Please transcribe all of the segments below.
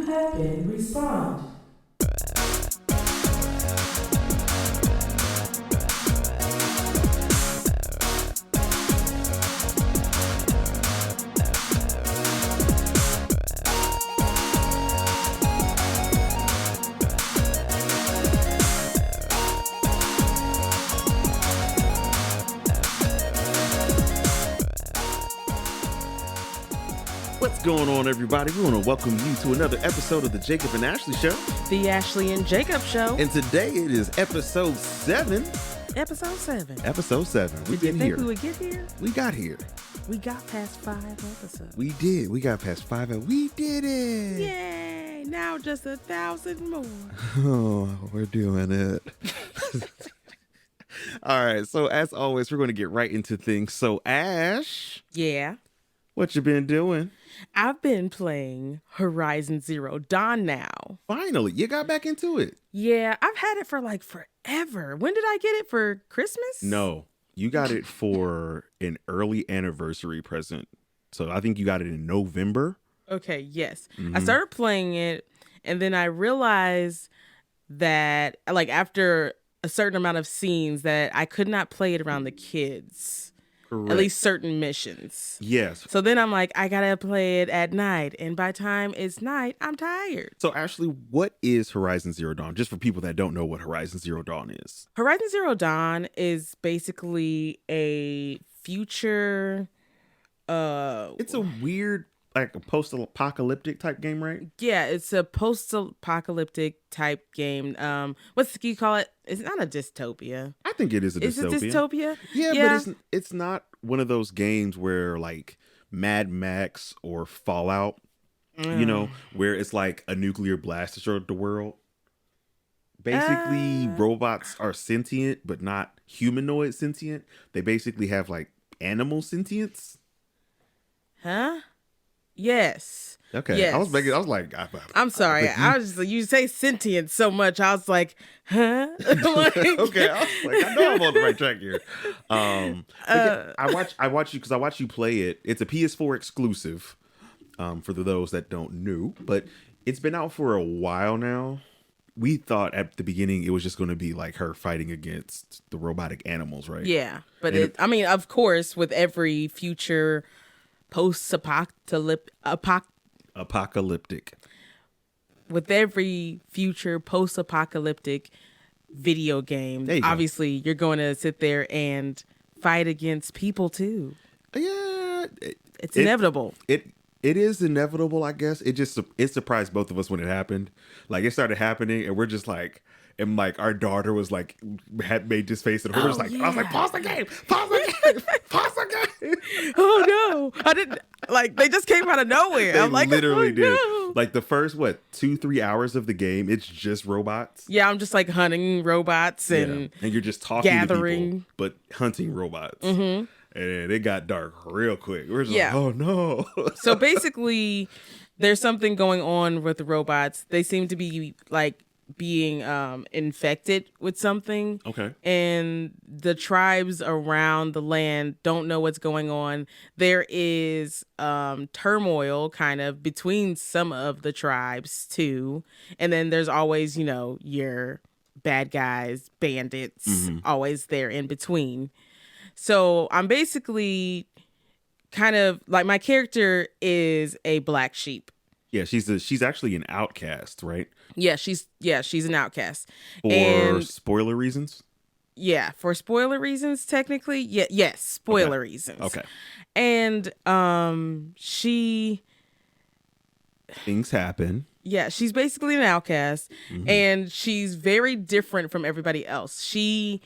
You have been respawned. What's going on, everybody? We want to welcome you to another episode of the Jacob and Ashley Show. The Ashley and Jacob Show. And today it is episode 7. Episode 7. Episode 7. Did you think we would get here? We got here. We got past 5 episodes. We did. We got past 5 and we did it. Yay! Now just 1,000 more. Oh, we're doing it. All right. So as always, we're going to get right into things. So Ash. Yeah. What you been doing? I've been playing Horizon Zero Dawn now. Finally, you got back into it. Yeah, I've had it for like forever. When did I get it? For Christmas? No, you got it for an early anniversary present. So I think you got it in November. Okay, yes. Mm-hmm. I started playing it, and then I realized that like after a certain amount of scenes that I could not play it around the kids. Correct. At least certain missions. Yes. So then I'm like, I gotta play it at night. And by the time it's night, I'm tired. So Ashley, what is Horizon Zero Dawn? Just for people that don't know what Horizon Zero Dawn is. Horizon Zero Dawn is basically a future... It's a weird, like a post-apocalyptic type game, right? Yeah, it's a post-apocalyptic type game. What do you call it? It's not a dystopia. I think it is a dystopia. Is it dystopia? Yeah, but it's not one of those games where like Mad Max or Fallout, you know, where it's like a nuclear blast destroyed the world. Basically, robots are sentient, but not humanoid sentient. They basically have like animal sentience. Huh? Yes. Okay. Yes. I was like, I'm sorry. I was just, you say sentient so much. I was like, huh? Like, okay. I was like, I know I'm on the right track here. I watch you play it. It's a PS4 exclusive. For those that don't know, but it's been out for a while now. We thought at the beginning it was just going to be like her fighting against the robotic animals, right? Yeah, but I mean, of course, with every future post-apocalyptic, with every future post-apocalyptic video game, obviously you're going to sit there and fight against people too. Yeah, it's inevitable. It is inevitable, I guess. It surprised both of us when it happened. Like it started happening, and we're just like, and like our daughter was like, had made this face, and I was like, pause the game, pause the game. Oh no, I didn't like. They just came out of nowhere. They I'm like, literally did. No. Like the first 2-3 hours of the game, it's just robots. Yeah, I'm just like hunting robots and you're just talking gathering to people, but hunting robots. Mm-hmm. And it got dark real quick. We're just like, oh no. So basically, there's something going on with the robots. They seem to be like being infected with something. Okay. And the tribes around the land don't know what's going on. There is turmoil kind of between some of the tribes too. And then there's always, your bad guys, bandits, always there in between. So I'm basically kind of like, my character is a black sheep. Yeah, she's actually an outcast, right? Yeah, she's an outcast. For spoiler reasons? Yeah, for spoiler reasons, technically. Yeah, yes, spoiler reasons. Okay. And things happen. Yeah, she's basically an outcast, and she's very different from everybody else. She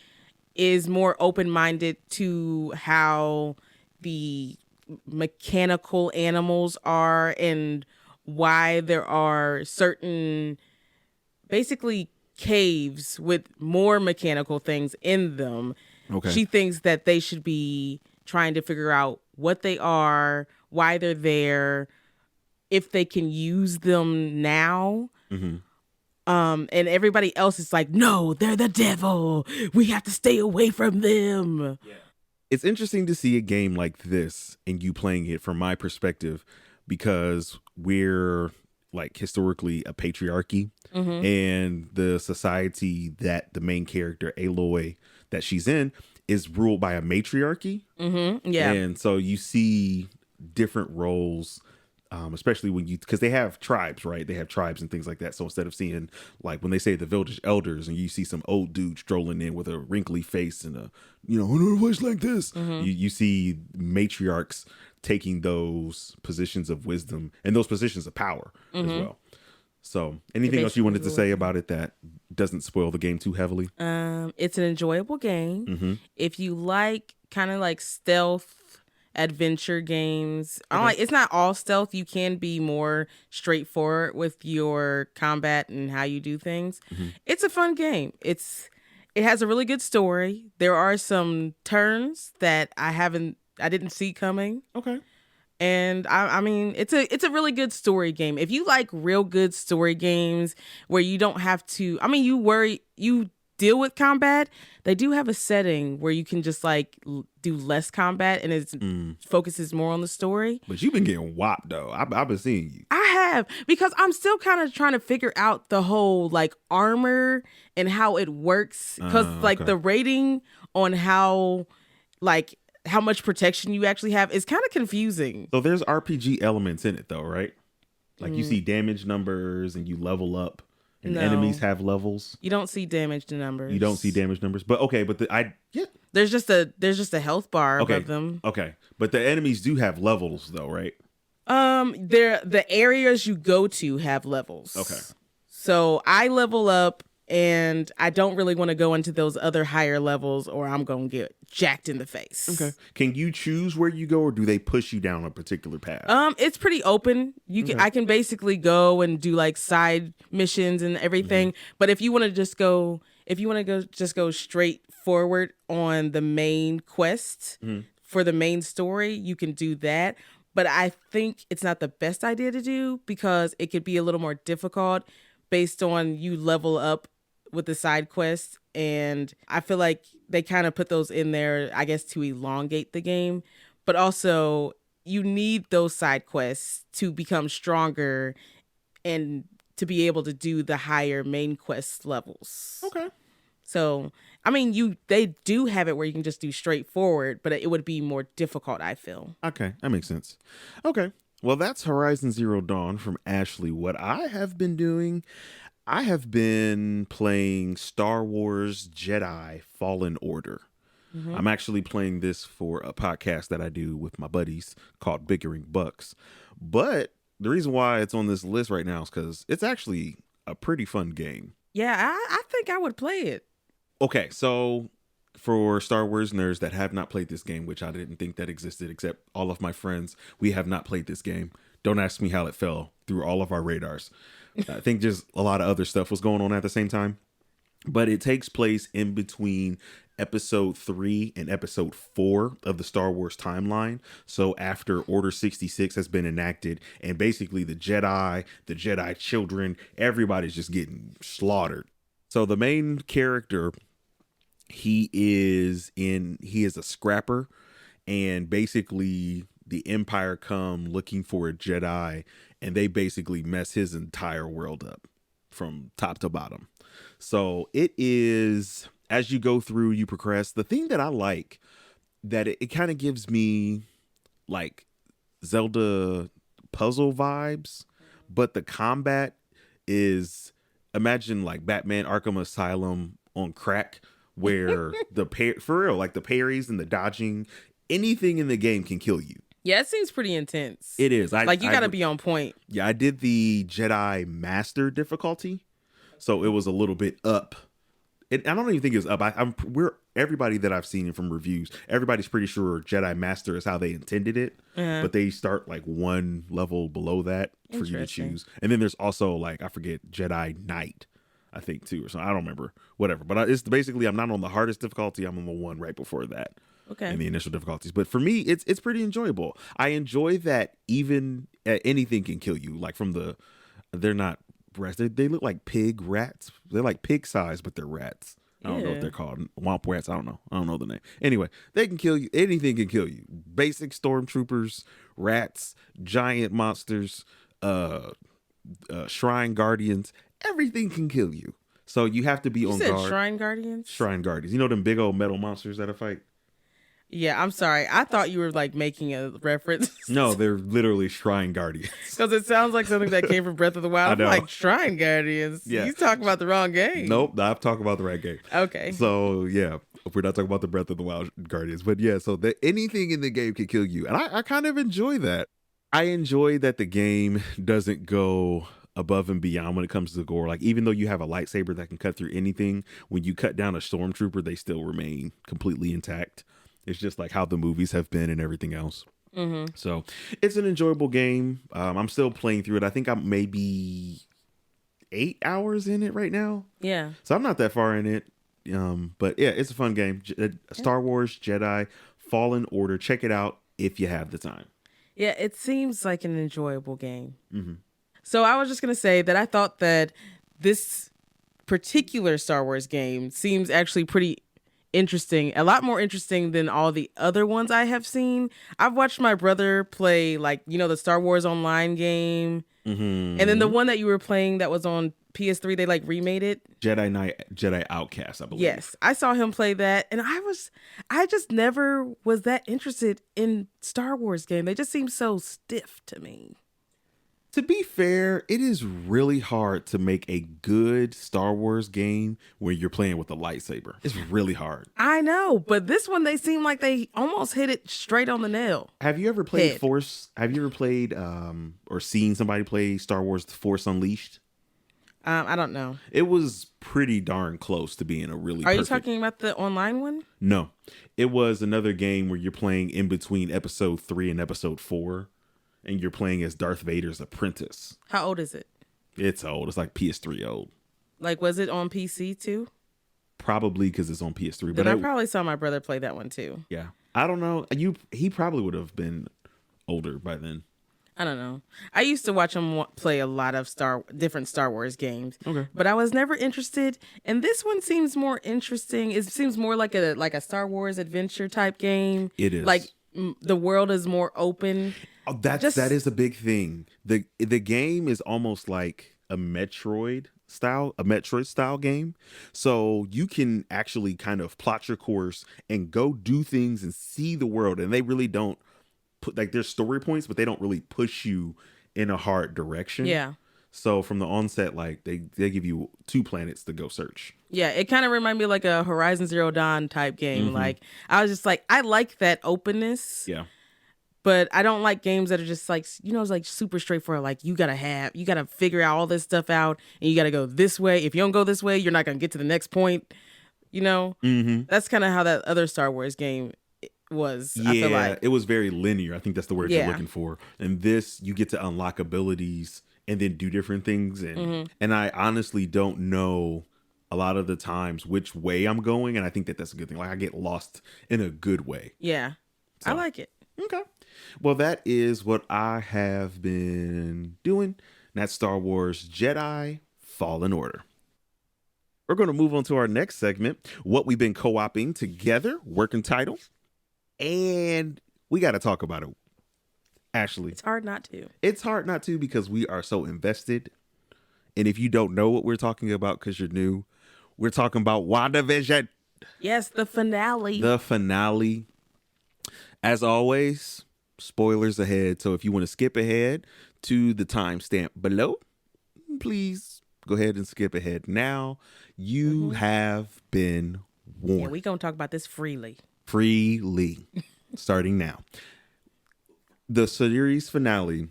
is more open-minded to how the mechanical animals are and why there are certain basically caves with more mechanical things in them. Okay. She thinks that they should be trying to figure out what they are, why they're there, if they can use them now. And everybody else is like, no, they're the devil. We have to stay away from them. Yeah. It's interesting to see a game like this and you playing it from my perspective, because we're like historically a patriarchy, and the society that the main character Aloy that she's in is ruled by a matriarchy. Yeah. And so you see different roles, especially when because they have tribes, right? They have tribes and things like that. So instead of seeing, like, when they say the village elders and you see some old dude strolling in with a wrinkly face and a, voice like this, you see matriarchs taking those positions of wisdom and those positions of power as well. So anything else you wanted to say about it that doesn't spoil the game too heavily? It's an enjoyable game. If you like kind of like stealth adventure games, it's not all stealth. You can be more straightforward with your combat and how you do things. It's a fun game. It has a really good story. There are some turns that I didn't see coming. Okay. And I mean, it's a really good story game. If you like real good story games where you don't have to, you deal with combat, they do have a setting where you can just like do less combat and it focuses more on the story. But you've been getting whopped though. I've been seeing you. I have, because I'm still kind of trying to figure out the whole like armor and how it works. Because the rating on how much protection you actually have is kind of confusing. So there's RPG elements in it though, right? Like you see damage numbers and you level up, and enemies have levels. You don't see damage numbers. You don't see damage numbers, but okay, there's just a health bar above them. Okay, but the enemies do have levels though, right? The areas you go to have levels. Okay. So I level up. And I don't really want to go into those other higher levels or I'm going to get jacked in the face. Okay. Can you choose where you go or do they push you down a particular path? It's pretty open. I can basically go and do like side missions and everything. But if you want to just go straight forward on the main quest for the main story, you can do that. But I think it's not the best idea to do because it could be a little more difficult based on you level up with the side quests, and I feel like they kind of put those in there, I guess, to elongate the game, but also you need those side quests to become stronger and to be able to do the higher main quest levels. Okay. So, I mean, they do have it where you can just do straightforward, but it would be more difficult, I feel. Okay, that makes sense. Okay. Well, that's Horizon Zero Dawn from Ashley. What I have been doing, I have been playing Star Wars Jedi Fallen Order. I'm actually playing this for a podcast that I do with my buddies called Bickering Bucks. But the reason why it's on this list right now is because it's actually a pretty fun game. Yeah, I think I would play it. Okay, so for Star Wars nerds that have not played this game, which I didn't think that existed, except all of my friends, we have not played this game. Don't ask me how it fell through all of our radars. I think just a lot of other stuff was going on at the same time. But it takes place in between episode 3 and episode 4 of the Star Wars timeline. So after Order 66 has been enacted, and basically the Jedi children, everybody's just getting slaughtered. So the main character, he is a scrapper, and basically the Empire come looking for a Jedi, and they basically mess his entire world up from top to bottom. So it is, as you go through, you progress. The thing that I like, that it kind of gives me like Zelda puzzle vibes, but the combat is, imagine like Batman Arkham Asylum on crack, where the parries and the dodging, anything in the game can kill you. Yeah, it seems pretty intense. It is. You got to be on point. Yeah, I did the Jedi Master difficulty, so it was a little bit up. I don't even think it was up. Everybody that I've seen from reviews, everybody's pretty sure Jedi Master is how they intended it, but they start like one level below that for you to choose. And then there's also like, I forget, Jedi Knight, I think too, or something. I don't remember. Whatever. But it's basically, I'm not on the hardest difficulty. I'm on the one right before that. Okay. In the initial difficulties. But for me, it's pretty enjoyable. I enjoy that even anything can kill you. Like they're not rats. They look like pig rats. They're like pig size, but they're rats. I don't know what they're called. Womp rats. I don't know the name. Anyway, they can kill you. Anything can kill you. Basic stormtroopers, rats, giant monsters, shrine guardians, everything can kill you. So you have to be You on said guard. shrine guardians? Shrine guardians. You know them big old metal monsters that I fight? Yeah, I'm sorry. I thought you were like making a reference. No, they're literally shrine guardians. Because it sounds like something that came from Breath of the Wild. I I'm know. like, shrine guardians. Yeah. You talking about the wrong game. Nope, I'm talking about the right game. Okay. So yeah, we're not talking about the Breath of the Wild guardians, but yeah. So anything in the game can kill you, and I kind of enjoy that. I enjoy that the game doesn't go above and beyond when it comes to gore. Like, even though you have a lightsaber that can cut through anything, when you cut down a stormtrooper, they still remain completely intact. It's just like how the movies have been and everything else. Mm-hmm. So it's an enjoyable game. I'm still playing through it. I think I'm maybe 8 hours in it right now. Yeah. So I'm not that far in it. But yeah, it's a fun game. Star Wars Jedi Fallen Order. Check it out if you have the time. Yeah, it seems like an enjoyable game. Mm-hmm. So I was just going to say that I thought that this particular Star Wars game seems actually pretty interesting, a lot more interesting than all the other ones I have seen. I've watched my brother play, like, you know, the Star Wars Online game. Mm-hmm. And then the one that you were playing that was on PS3, they like remade it. Jedi Outcast, I believe. Yes, I saw him play that, and I just never was that interested in Star Wars game. They just seem so stiff to me. To be fair, it is really hard to make a good Star Wars game where you're playing with a lightsaber. It's really hard. I know, but this one, they seem like they almost hit it straight on the nail. Have you ever played Head. Force? Have you ever played or seen somebody play Star Wars The Force Unleashed? I don't know. It was pretty darn close to being a really Are you perfect... talking about the online one? No. It was another game where you're playing in between episode 3 and episode 4. And you're playing as Darth Vader's apprentice. How old is it? It's old. It's like PS3 old. Like, was it on PC too? Probably because it's on PS3. Then But I probably saw my brother play that one too. Yeah. I don't know. He probably would have been older by then. I don't know. I used to watch him play a lot of different Star Wars games. Okay. But I was never interested. And this one seems more interesting. It seems more like a Star Wars adventure type game. It is. Like the world is more open. Oh, that is a big thing. The game is almost like a Metroid style game. So you can actually kind of plot your course and go do things and see the world. And they really don't put, like, there's story points, but they don't really push you in a hard direction. Yeah. So from the onset, like they give you 2 planets to go search. Yeah, it kind of reminded me of like a Horizon Zero Dawn type game. Mm-hmm. Like, I was just like, I like that openness. Yeah. But I don't like games that are just like, you know, it's like super straightforward. Like, you got to figure all this stuff out and you got to go this way. If you don't go this way, you're not going to get to the next point. You know, That's kind of how that other Star Wars game was. Yeah, I feel like it was very linear. I think that's the word you're looking for. And this, you get to unlock abilities and then do different things. And I honestly don't know a lot of the times which way I'm going. And I think that's a good thing. Like, I get lost in a good way. Yeah, So. I like it. Okay. Well, that is what I have been doing. And that's Star Wars Jedi Fallen Order. We're going to move on to our next segment, what we've been co-oping together, working title. And we got to talk about it. Ashley. It's hard not to. It's hard not to because we are so invested. And if you don't know what we're talking about because you're new, we're talking about WandaVision. Yes, the finale. The finale. As always, spoilers ahead. So if you want to skip ahead to the timestamp below, please go ahead and skip ahead now. You have been warned. Yeah, we going to talk about this freely. Freely. Starting now. The series finale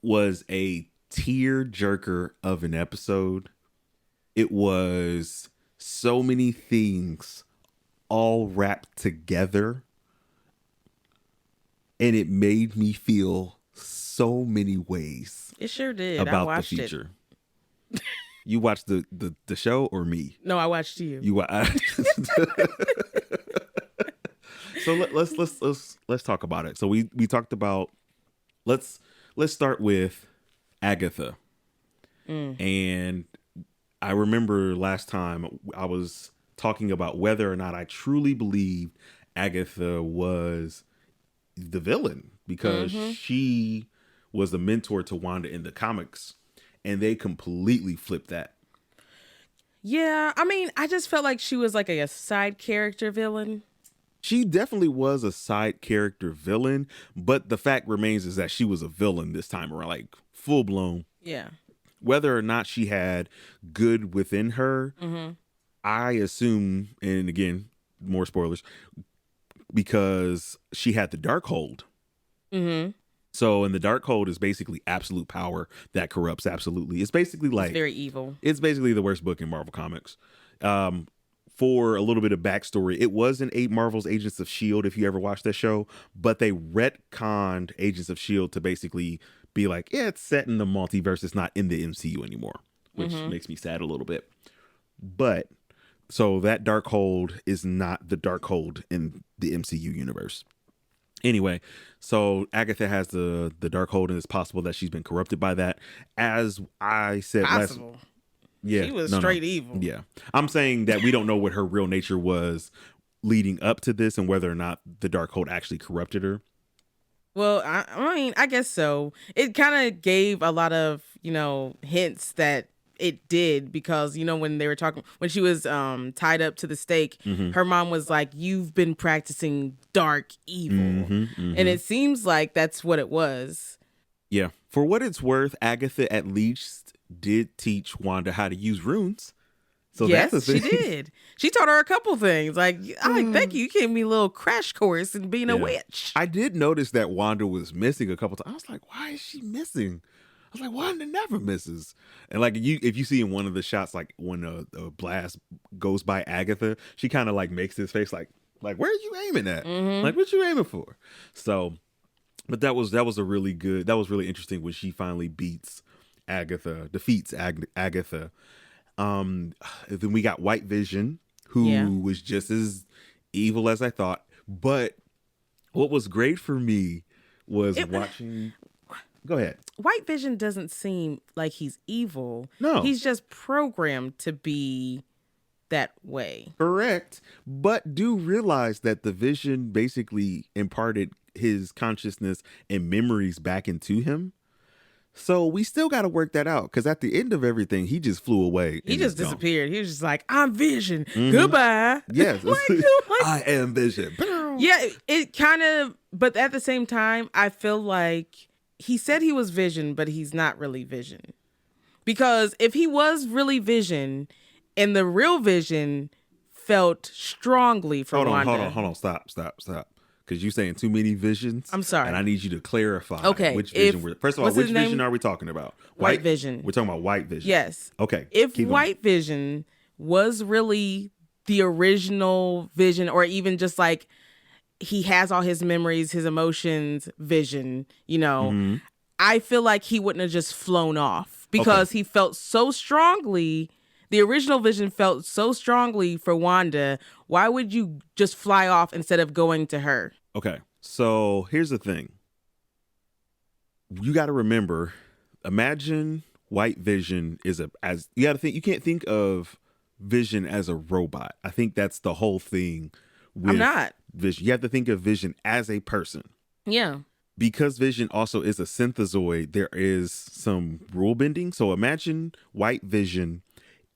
was a tear jerker of an episode. It was so many things all wrapped together. And it made me feel so many ways. It sure did. About I watched the future. You watched the show or me? No, I watched you. You So let's talk about it. So we talked about let's start with Agatha. And I remember last time I was talking about whether or not I truly believed Agatha was the villain because she was a mentor to Wanda in the comics. and they completely flipped that. Yeah, I mean, I just felt like she was like a side character villain. She definitely was a side character villain, but the fact remains is that she was a villain this time around, like full blown. Yeah. Whether or not she had good within her, I assume, and again, more spoilers, because she had the dark hold. So, and the dark hold is basically absolute power that corrupts absolutely. It's basically like... It's very evil. It's basically the worst book in Marvel Comics. For a little bit of backstory, it was in Marvel's Agents of S.H.I.E.L.D., if you ever watched that show, but they retconned Agents of S.H.I.E.L.D. to basically be like, yeah, it's set in the multiverse. It's not in the MCU anymore, which makes me sad a little bit. But, so that dark hold is not the dark hold in the MCU universe. Anyway, so Agatha has the dark hold, and it's possible that she's been corrupted by that. As I said Possible. Yeah, she was straight evil. Yeah. I'm saying that we don't know what her real nature was leading up to this and whether or not the Darkhold actually corrupted her. Well, I mean, I guess so. It kind of gave a lot of, hints that it did because, when they were talking, when she was tied up to the stake, her mom was like, you've been practicing dark evil. And it seems like that's what it was. Yeah. For what it's worth, Agatha at least did teach Wanda how to use runes. So yes, that's a thing. She did. She taught her a couple things. Like, thank you. You gave me a little crash course in being a witch. I did notice that Wanda was missing a couple times. I was like, why is she missing? I was like, Wanda never misses. And like, if you see in one of the shots, like when a blast goes by Agatha, she kind of like makes this face like, where are you aiming at? Like, what you aiming for? So, but that was really interesting when she finally defeats Agatha. Then we got White Vision, who was just as evil as I thought. But what was great for me was watching. Go ahead. White Vision doesn't seem like he's evil. No. He's just programmed to be that way. Correct. But do realize that the Vision basically imparted his consciousness and memories back into him. So we still got to work that out because at the end of everything, he just flew away. He just disappeared. He was just like, I'm Vision. Goodbye. Yes. I am Vision. Yeah, it kind of, but at the same time, I feel like he said he was Vision, but he's not really Vision. Because if he was really Vision and the real Vision felt strongly for Wanda. Hold on. Stop. Because you're saying too many visions. I'm sorry. And I need you to clarify which vision first of all, which vision are we talking about? White Vision. We're talking about White Vision. Yes. Okay. If White Vision was really the original Vision, or even just like he has all his memories, his emotions, Vision, I feel like he wouldn't have just flown off because he felt so strongly. The original Vision felt so strongly for Wanda. Why would you just fly off instead of going to her? Okay. So here's the thing. You got to remember, imagine White Vision is you can't think of Vision as a robot. I think that's the whole thing with I'm not. Vision. You have to think of Vision as a person. Yeah. Because Vision also is a synthezoid, there is some rule bending. So imagine White Vision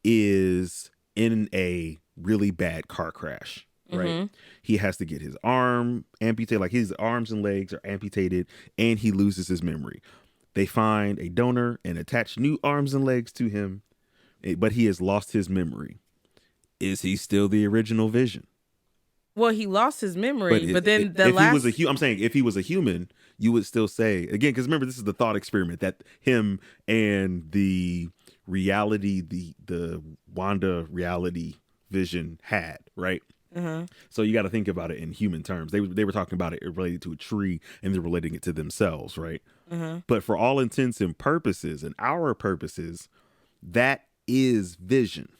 is in a really bad car crash, right? He has to get his arm amputated, like his arms and legs are amputated, and he loses his memory. They find a donor and attach new arms and legs to him, but he has lost his memory. Is he still the original Vision? Well, he lost his memory, but then I'm saying if he was a human, you would still say, again, because remember, this is the thought experiment that him and the reality, the Wanda reality Vision had, right? So you got to think about it in human terms. They were talking about it related to a tree, and they're relating it to themselves, right? But for all intents and purposes, and our purposes, that is Vision.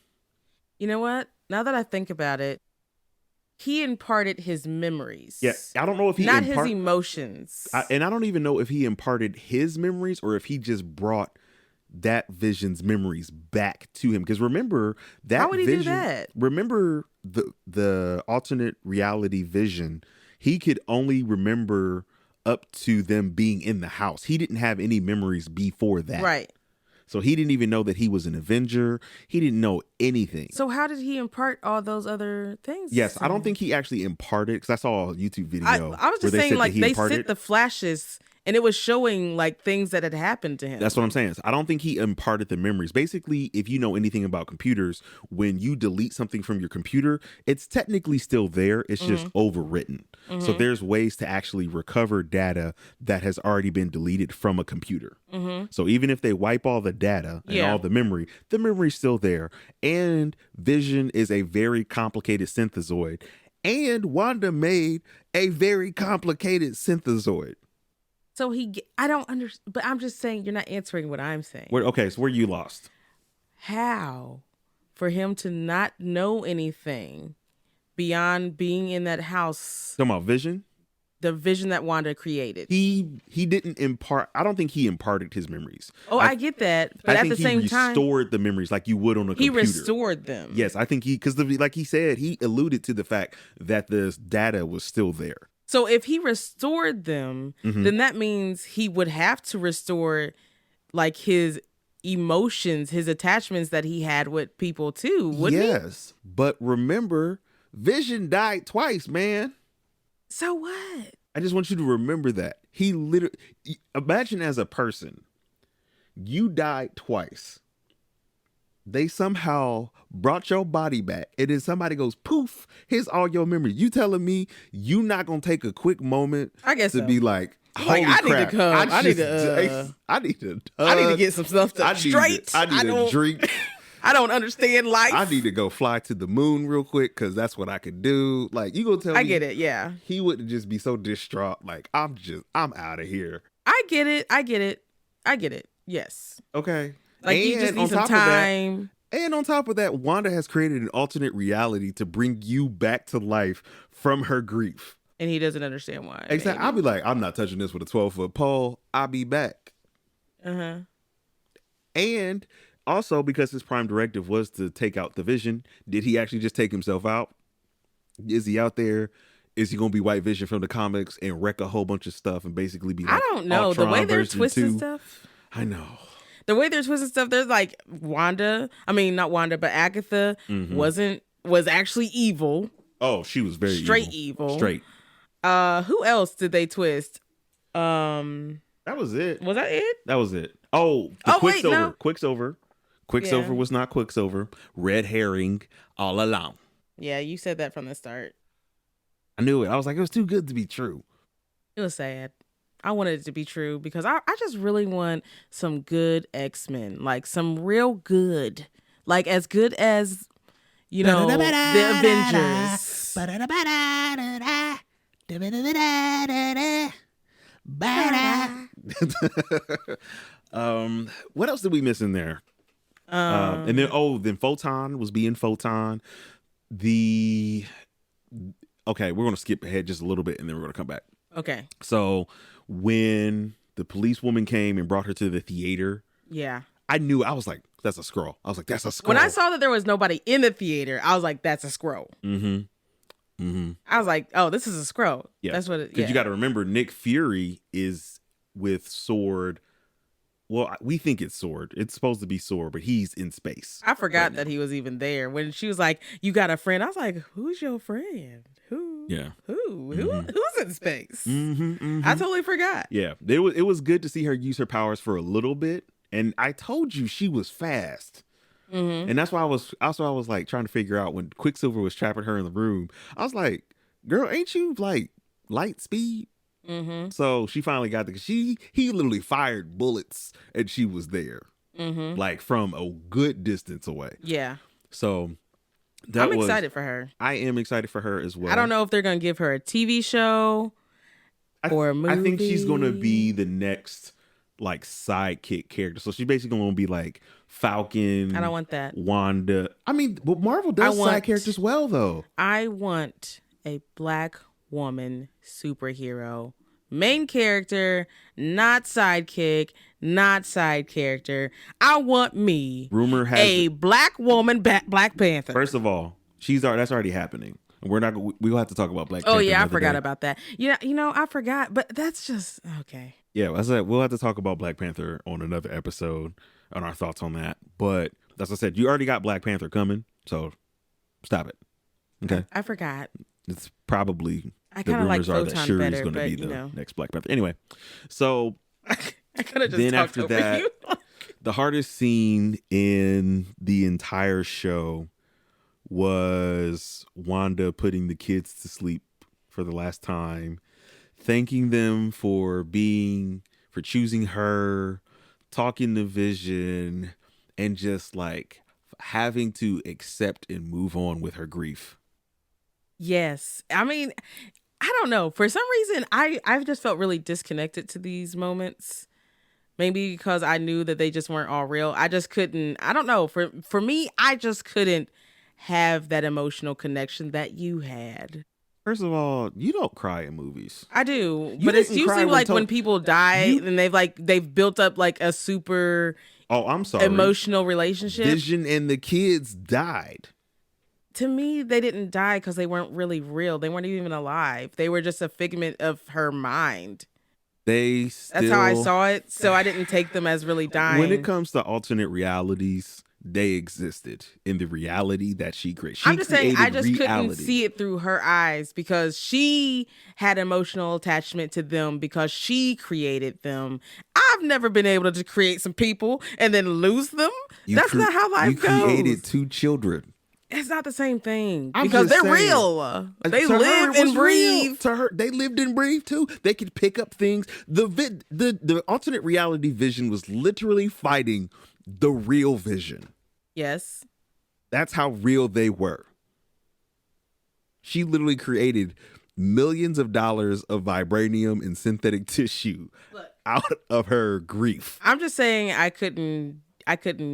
You know what? Now that I think about it, he imparted his memories. Yeah, I don't know if he not his emotions. And I don't even know if he imparted his memories or if he just brought that Vision's memories back to him. Because remember that How would he Vision, do that? Remember the alternate reality Vision. He could only remember up to them being in the house. He didn't have any memories before that. Right. So he didn't even know that he was an Avenger. He didn't know anything. So how did he impart all those other things? Yes, I don't think he actually imparted, because I saw a YouTube video. I was just saying, like, they sent the flashes and it was showing like things that had happened to him. That's what I'm saying. I don't think he imparted the memories. Basically, if you know anything about computers, when you delete something from your computer, it's technically still there. It's just overwritten. So there's ways to actually recover data that has already been deleted from a computer. So even if they wipe all the data and all the memory's still there. And Vision is a very complicated synthezoid. And Wanda made a very complicated synthezoid. So I don't understand, but I'm just saying you're not answering what I'm saying. Okay, so where you lost? How for him to not know anything beyond being in that house? Talking about Vision? The vision that Wanda created. He didn't impart. I don't think he imparted his memories. Oh, I get that, but at the same time, he restored the memories like you would on a computer. He restored them. Yes, I think because like he said, he alluded to the fact that the data was still there. So if he restored them, then that means he would have to restore like his emotions, his attachments that he had with people too, wouldn't he? Yes, but remember, Vision died twice, man. So what? I just want you to remember that. He literally, imagine as a person, you died twice. They somehow brought your body back, and then somebody goes, poof, here's all your memories. You telling me you not gonna take a quick moment to be like, holy crap, need to come. I need to get some stuff straight. I need a drink. I don't understand life. I need to go fly to the moon real quick because that's what I could do. Like, you gonna tell me? I get it. Yeah. He wouldn't just be so distraught. Like, I'm out of here. I get it. Yes. Okay. Like, you just need some time. And on top of that, Wanda has created an alternate reality to bring you back to life from her grief. And he doesn't understand why. Exactly. I'll be like, I'm not touching this with a 12-foot pole. I'll be back. And also, because his prime directive was to take out the Vision, did he actually just take himself out? Is he out there? Is he going to be White Vision from the comics and wreck a whole bunch of stuff and basically be like, I don't know. Ultron the way they're version twisting 2? stuff. I know. The way they're twisting stuff, there's like not Wanda, but Agatha was actually evil. Oh, she was very straight evil. Straight. Who else did they twist? That was it. Was that it? That was it. Oh, Quicksilver. Wait, no. Quicksilver was not Quicksilver. Red herring all along. Yeah, you said that from the start. I knew it. I was like, it was too good to be true. It was sad. I wanted it to be true because I just really want some good X-Men, like some real good, like as good as, the Avengers. What else did we miss in there? And then Photon was being Photon. Okay, we're going to skip ahead just a little bit and then we're going to come back. Okay. So when the policewoman came and brought her to the theater, I knew, I was like, that's a Skrull. I was like, that's a Skrull. When I saw that there was nobody in the theater, I was like, that's a Skrull. I was like, oh, this is a Skrull. Yeah. That's what it is. Because you got to remember, Nick Fury is with Sword. Well, we think it's Sword. It's supposed to be Sword, but he's in space. I forgot that he was even there. When she was like, you got a friend, I was like, who's your friend? Who? Yeah. Who's in space? I totally forgot. Yeah. It was good to see her use her powers for a little bit. And I told you she was fast. And that's why I was like trying to figure out when Quicksilver was trapping her in the room. I was like, girl, ain't you like light speed? So she finally got he literally fired bullets and she was there, like from a good distance away. Yeah. So I'm excited for her. I am excited for her as well. I don't know if they're going to give her a TV show or a movie. I think she's going to be the next like sidekick character. So she's basically going to be like Falcon. I don't want that. Wanda. I mean, but Marvel does side characters well though. I want a Black woman superhero. Main character, not sidekick, not side character. I want me a Black woman Black Panther. First of all, that's already happening. We'll have to talk about Black Panther. Oh yeah, I forgot about that. Yeah, I forgot, but that's just okay. Yeah, I said we'll have to talk about Black Panther on another episode. on our thoughts on that. But as I said, you already got Black Panther coming, so stop it. Okay, I forgot. it's probably I the kind of like rumors are that Photon Shuri's better, going to but be the next Black Panther. Anyway, so I could have just then talked after over that, you. the hardest scene in the entire show was Wanda putting the kids to sleep for the last time, thanking them for choosing her, talking to Vision, and just like having to accept and move on with her grief. Yes. I mean, I don't know. For some reason, I've just felt really disconnected to these moments. Maybe because I knew that they just weren't all real. I just couldn't. I don't know. For me, I just couldn't have that emotional connection that you had. First of all, you don't cry in movies. I do, You but it's didn't cry usually when like when people die and they've built up like a super I'm sorry. emotional relationship. Vision and the kids died. To me, they didn't die because they weren't really real. They weren't even alive. They were just a figment of her mind. That's how I saw it. So I didn't take them as really dying. When it comes to alternate realities, they existed in the reality that she created. I'm just saying, I just couldn't see it through her eyes because she had emotional attachment to them because she created them. I've never been able to create some people and then lose them. That's not how life goes. You created 2 children. It's not the same thing because they're real. They live and breathe. To her, they lived and breathed too. They could pick up things. The alternate reality Vision was literally fighting the real Vision. Yes. That's how real they were. She literally created millions of dollars of vibranium and synthetic tissue out of her grief. I'm just saying I couldn't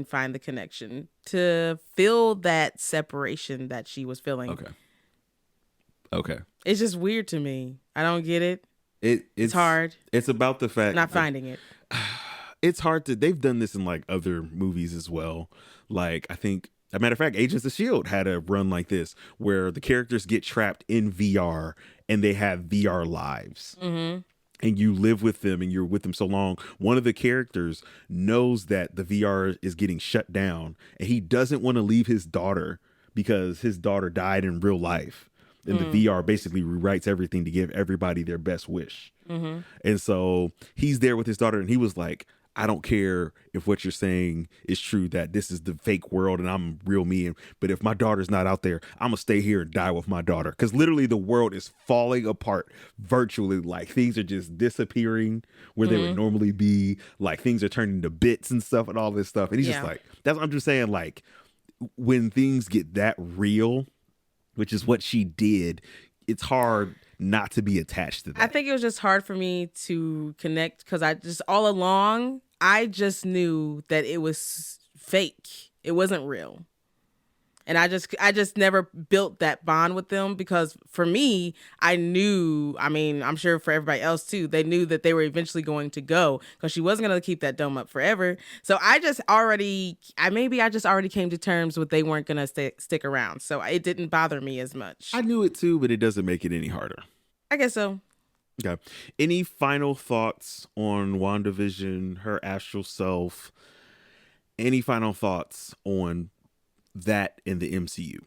find the connection to feel that separation that she was feeling. Okay. It's just weird to me. I don't get it. It's hard. It's about the fact not finding it. It's hard to. They've done this in like other movies as well. Like I think, as a matter of fact, Agents of S.H.I.E.L.D. had a run like this where the characters get trapped in VR and they have VR lives. Mm-hmm. And you live with them and you're with them so long. One of the characters knows that the VR is getting shut down and he doesn't want to leave his daughter because his daughter died in real life. And the VR basically rewrites everything to give everybody their best wish. Mm-hmm. And so he's there with his daughter and he was like, I don't care if what you're saying is true, that this is the fake world and I'm real me. But if my daughter's not out there, I'm going to stay here and die with my daughter. Because literally the world is falling apart virtually. Like things are just disappearing where they would normally be. Like things are turning to bits and stuff and all this stuff. And he's just like, I'm just saying, like, when things get that real, which is what she did, it's hard not to be attached to that. I think it was just hard for me to connect because all along, I just knew that it was fake. It wasn't real. And I just never built that bond with them because for me, I knew, I mean, I'm sure for everybody else too, they knew that they were eventually going to go because she wasn't going to keep that dome up forever. So I just already came to terms with they weren't going to stick around. So it didn't bother me as much. I knew it too, but it doesn't make it any harder. I guess so. Okay. Any final thoughts on WandaVision, her astral self? Any final thoughts on that in the MCU?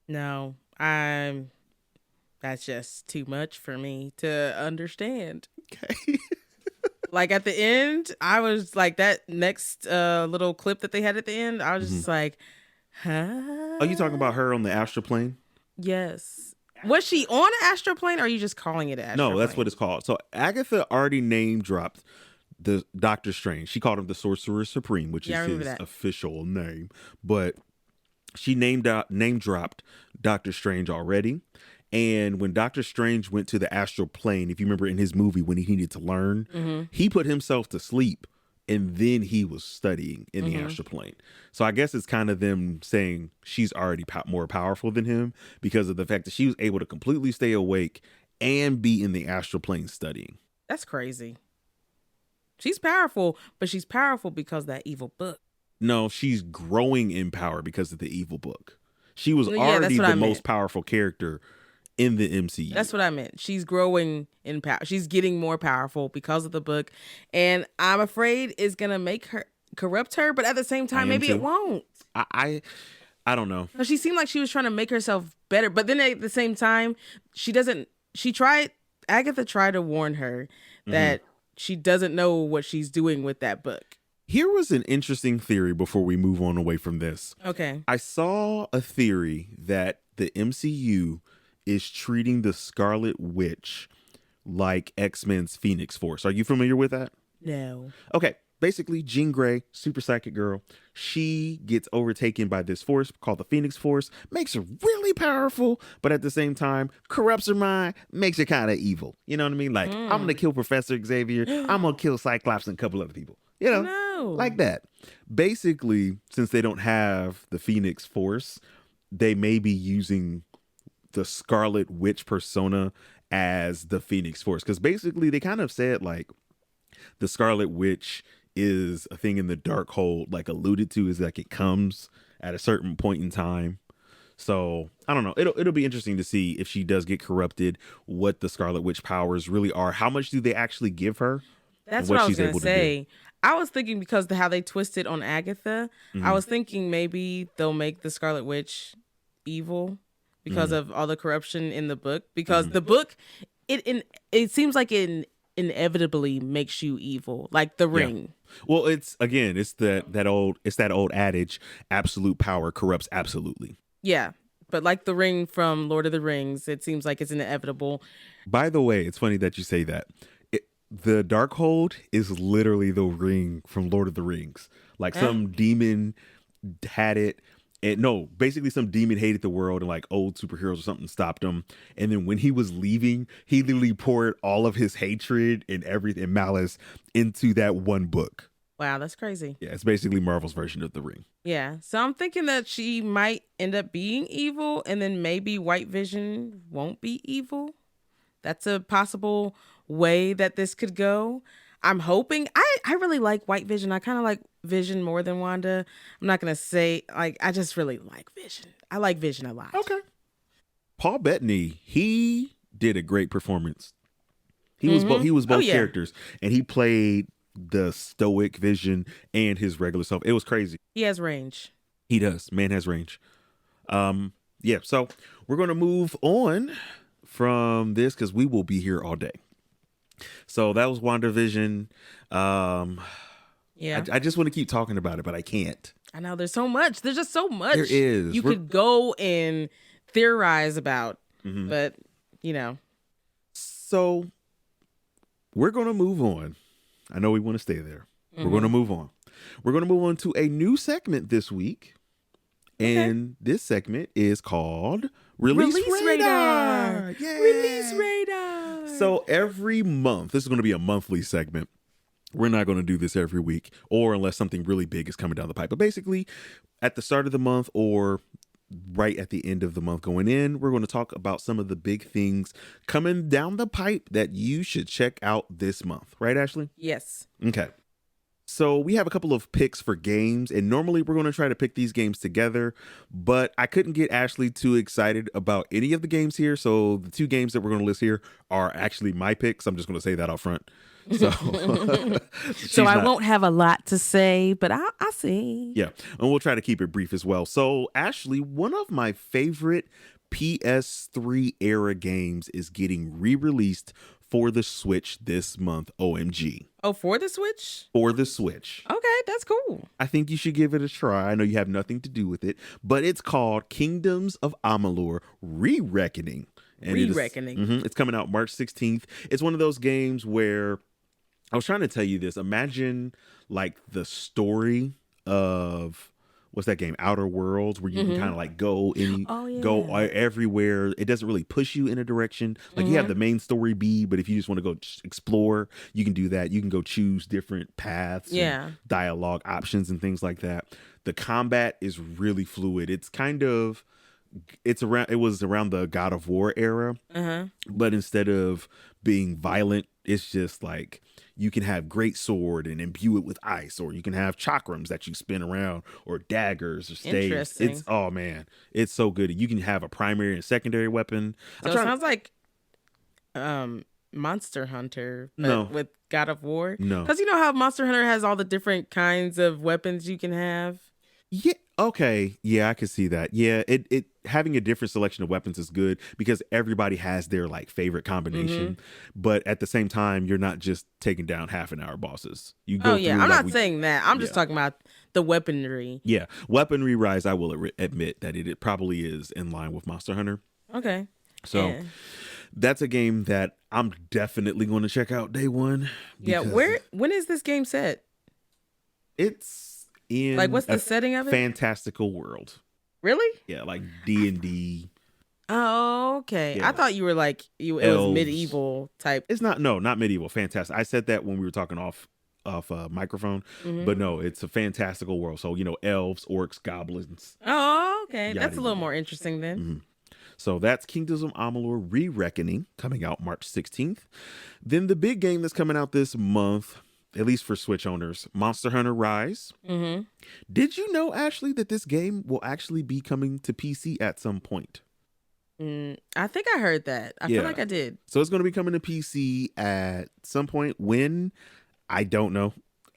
No, that's just too much for me to understand. Okay. Like at the end, I was like that next little clip that they had at the end. I was just like, huh? Are you talking about her on the astral plane? Yes. Was she on an astral plane or are you just calling it an astral plane? No, that's what it's called. So Agatha already name dropped the Doctor Strange. She called him the Sorcerer Supreme, which is his official name. But she name dropped Doctor Strange already. And when Doctor Strange went to the astral plane, if you remember in his movie when he needed to learn, he put himself to sleep and then he was studying in the astral plane. So I guess it's kind of them saying she's already more powerful than him because of the fact that she was able to completely stay awake and be in the astral plane studying. That's crazy. She's powerful, but she's powerful because of that evil book. No, she's growing in power because of the evil book. She was already the most powerful character in the MCU. That's what I meant. She's growing in power. She's getting more powerful because of the book. And I'm afraid it's going to make her corrupt her, but at the same time, maybe it won't. I don't know. Because she seemed like she was trying to make herself better, but then at the same time, Agatha tried to warn her that she doesn't know what she's doing with that book. Here was an interesting theory before we move on away from this. Okay. I saw a theory that the MCU is treating the Scarlet Witch like X-Men's Phoenix Force. Are you familiar with that? No. Okay. Basically, Jean Grey, super psychic girl, she gets overtaken by this force called the Phoenix Force, makes her really powerful, but at the same time, corrupts her mind, makes her kind of evil. You know what I mean? Like, I'm going to kill Professor Xavier. I'm going to kill Cyclops and a couple other people. You know, like that. Basically, since they don't have the Phoenix Force, they may be using the Scarlet Witch persona as the Phoenix Force. Because basically, they kind of said, like, the Scarlet Witch is a thing in the Darkhold, like alluded to, is like it comes at a certain point in time. So I don't know. It'll be interesting to see if she does get corrupted, what the Scarlet Witch powers really are. How much do they actually give her? That's what I was going to say. I was thinking because how they twisted on Agatha, I was thinking maybe they'll make the Scarlet Witch evil because of all the corruption in the book. Because the book, it seems like it inevitably makes you evil, like the ring. Well, it's that old adage, absolute power corrupts absolutely. Yeah, but like the ring from Lord of the Rings, it seems like it's inevitable. By the way, it's funny that you say that. The Darkhold is literally the ring from Lord of the Rings. Like some demon had it. And no, basically some demon hated the world and like old superheroes or something stopped him. And then when he was leaving, he literally poured all of his hatred and everything and malice into that one book. Wow, that's crazy. Yeah, it's basically Marvel's version of the ring. Yeah, so I'm thinking that she might end up being evil and then maybe White Vision won't be evil. That's a possible way that this could go. I'm hoping. I really like White Vision. I kind of like Vision more than Wanda. I'm not gonna say like I just really like Vision. I like Vision a lot. Okay. Paul Bettany, he did a great performance. He was both characters, and he played the stoic Vision and his regular self. It was crazy. He has range. He does. Man has range. Yeah. So we're gonna move on from this because we will be here all day. So that was WandaVision. Yeah. I just want to keep talking about it, but I can't. I know there's so much. There's just so much. There is. You could go and theorize about, but you know. So we're going to move on. I know we want to stay there. We're going to move on. We're going to move on to a new segment this week. And this segment is called Release Radar. Yay! Release Radar. So every month, this is going to be a monthly segment. We're not going to do this every week or unless something really big is coming down the pipe. But basically, at the start of the month or right at the end of the month going in, we're going to talk about some of the big things coming down the pipe that you should check out this month. Right, Ashley? Yes. Okay. So we have a couple of picks for games, and normally we're going to try to pick these games together, but I couldn't get Ashley too excited about any of the games here. So the two games that we're going to list here are actually my picks. I'm just going to say that out front. So, so I won't have a lot to say, but I'll see. Yeah, and we'll try to keep it brief as well. So Ashley, one of my favorite PS3 era games is getting re-released for the Switch this month. OMG. Oh, for the Switch? For the Switch. Okay, that's cool. I think you should give it a try. I know you have nothing to do with it, but it's called Kingdoms of Amalur: Re-Reckoning. Re-Reckoning. It's coming out March 16th. It's one of those games where I was trying to tell you this. Imagine like the story of what's that game? Outer Worlds, where you can kind of like go go everywhere. It doesn't really push you in a direction. Like you have the main story be, but if you just want to go explore, you can do that. You can go choose different paths, and dialogue options and things like that. The combat is really fluid. It was around the God of War era, but instead of being violent, it's just like you can have great sword and imbue it with ice, or you can have chakrams that you spin around, or daggers or staves. It's so good. You can have a primary and secondary weapon. So it sounds like Monster Hunter, but No. with God of War? No. Because you know how Monster Hunter has all the different kinds of weapons you can have? Yeah. Okay. Yeah, I can see that. Yeah, it having a different selection of weapons is good because everybody has their like favorite combination. But at the same time, you're not just taking down half an hour bosses. You go through, I'm not saying that. I'm just talking about the weaponry. Yeah, weaponry rise. I will admit that it probably is in line with Monster Hunter. Okay. So that's a game that I'm definitely going to check out day one. Yeah. When is this game set? It's in like what's the setting of it? Fantastical world. Really? Yeah, like D&D. Oh, okay. Yeah. I thought you were like it was medieval type. It's not medieval. Fantastic. I said that when we were talking off microphone, but no, it's a fantastical world. So elves, orcs, goblins. Oh, okay. That's a little more interesting then. So that's Kingdoms of Amalur: Re-Reckoning coming out March 16th. Then the big game that's coming out this month, at least for Switch owners, Monster Hunter Rise. Did you know, Ashley, that this game will actually be coming to PC at some point? I think I heard that. I feel like I did. So it's going to be coming to PC at some point. When? I don't know.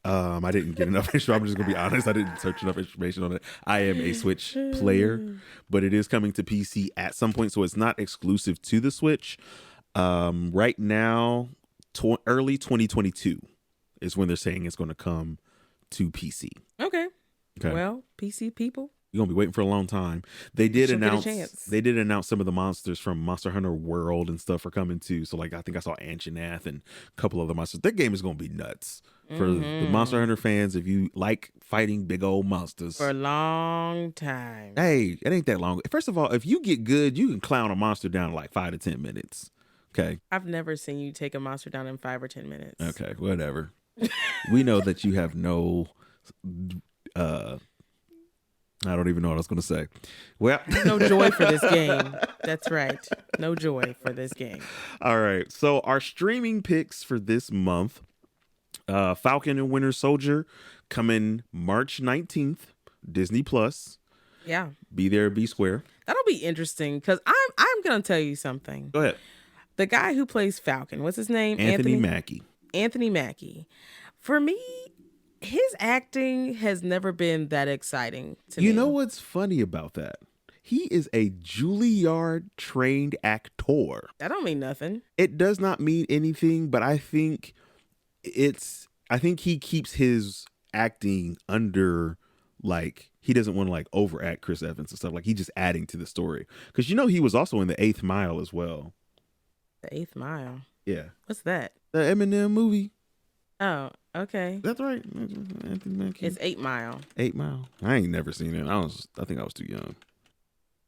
I didn't get enough information. I'm just going to be honest. I didn't search enough information on it. I am a Switch player, but it is coming to PC at some point. So it's not exclusive to the Switch. Right now, early 2022 is when they're saying it's going to come to PC. Okay. Well, PC people, you're gonna be waiting for a long time. They did announce some of the monsters from Monster Hunter World and stuff are coming too. So like I think I saw Anjanath and a couple other monsters. That game is gonna be nuts for the Monster Hunter fans. If you like fighting big old monsters for a long time. Hey, it ain't that long. First of all, if you get good, you can clown a monster down in like 5 to 10 minutes. Okay. I've never seen you take a monster down in 5 or 10 minutes. Okay, whatever. We know that you have no I don't even know what I was going to say. Well, no joy for this game. That's right. No joy for this game. All right. So our streaming picks for this month, Falcon and Winter Soldier coming March 19th, Disney Plus. Yeah. Be there, be square. That'll be interesting because I'm going to tell you something. Go ahead. The guy who plays Falcon, what's his name? Anthony Mackie. Anthony Mackie. For me, his acting has never been that exciting to me. You know what's funny about that? He is a Juilliard trained actor. That don't mean nothing. It does not mean anything, but I think he keeps his acting under, like, he doesn't want to like overact Chris Evans and stuff. Like, he's just adding to the story. Because he was also in The 8th Mile as well. The 8th Mile? Yeah. What's that? The Eminem movie. Oh, okay. That's right. Anthony Mackie. It's 8 Mile. 8 Mile. I ain't never seen it. I think I was too young.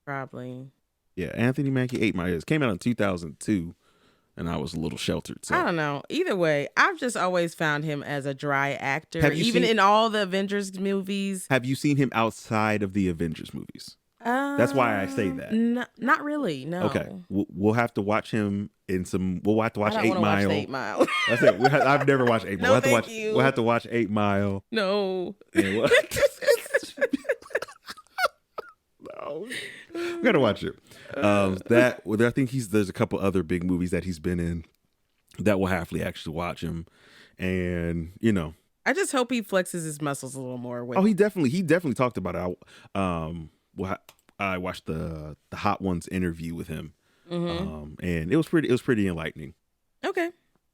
Probably. Yeah, Anthony Mackie, 8 Mile. It came out in 2002, and I was a little sheltered. So. I don't know. Either way, I've just always found him as a dry actor. Even in all the Avengers movies. Have you seen him outside of the Avengers movies? That's why I say that. Not really. No. Okay, we'll have to watch him in some. We'll have to watch 8 Mile. Watch 8 Mile. That's it. I've never watched 8 Mile. No, we'll have to watch 8 Mile. No. No, we gotta watch it. I think there's a couple other big movies that he's been in that we'll happily actually watch him, and I just hope he flexes his muscles a little more. Oh, he definitely talked about it. I watched the Hot Ones interview with him, and it was pretty enlightening. Okay.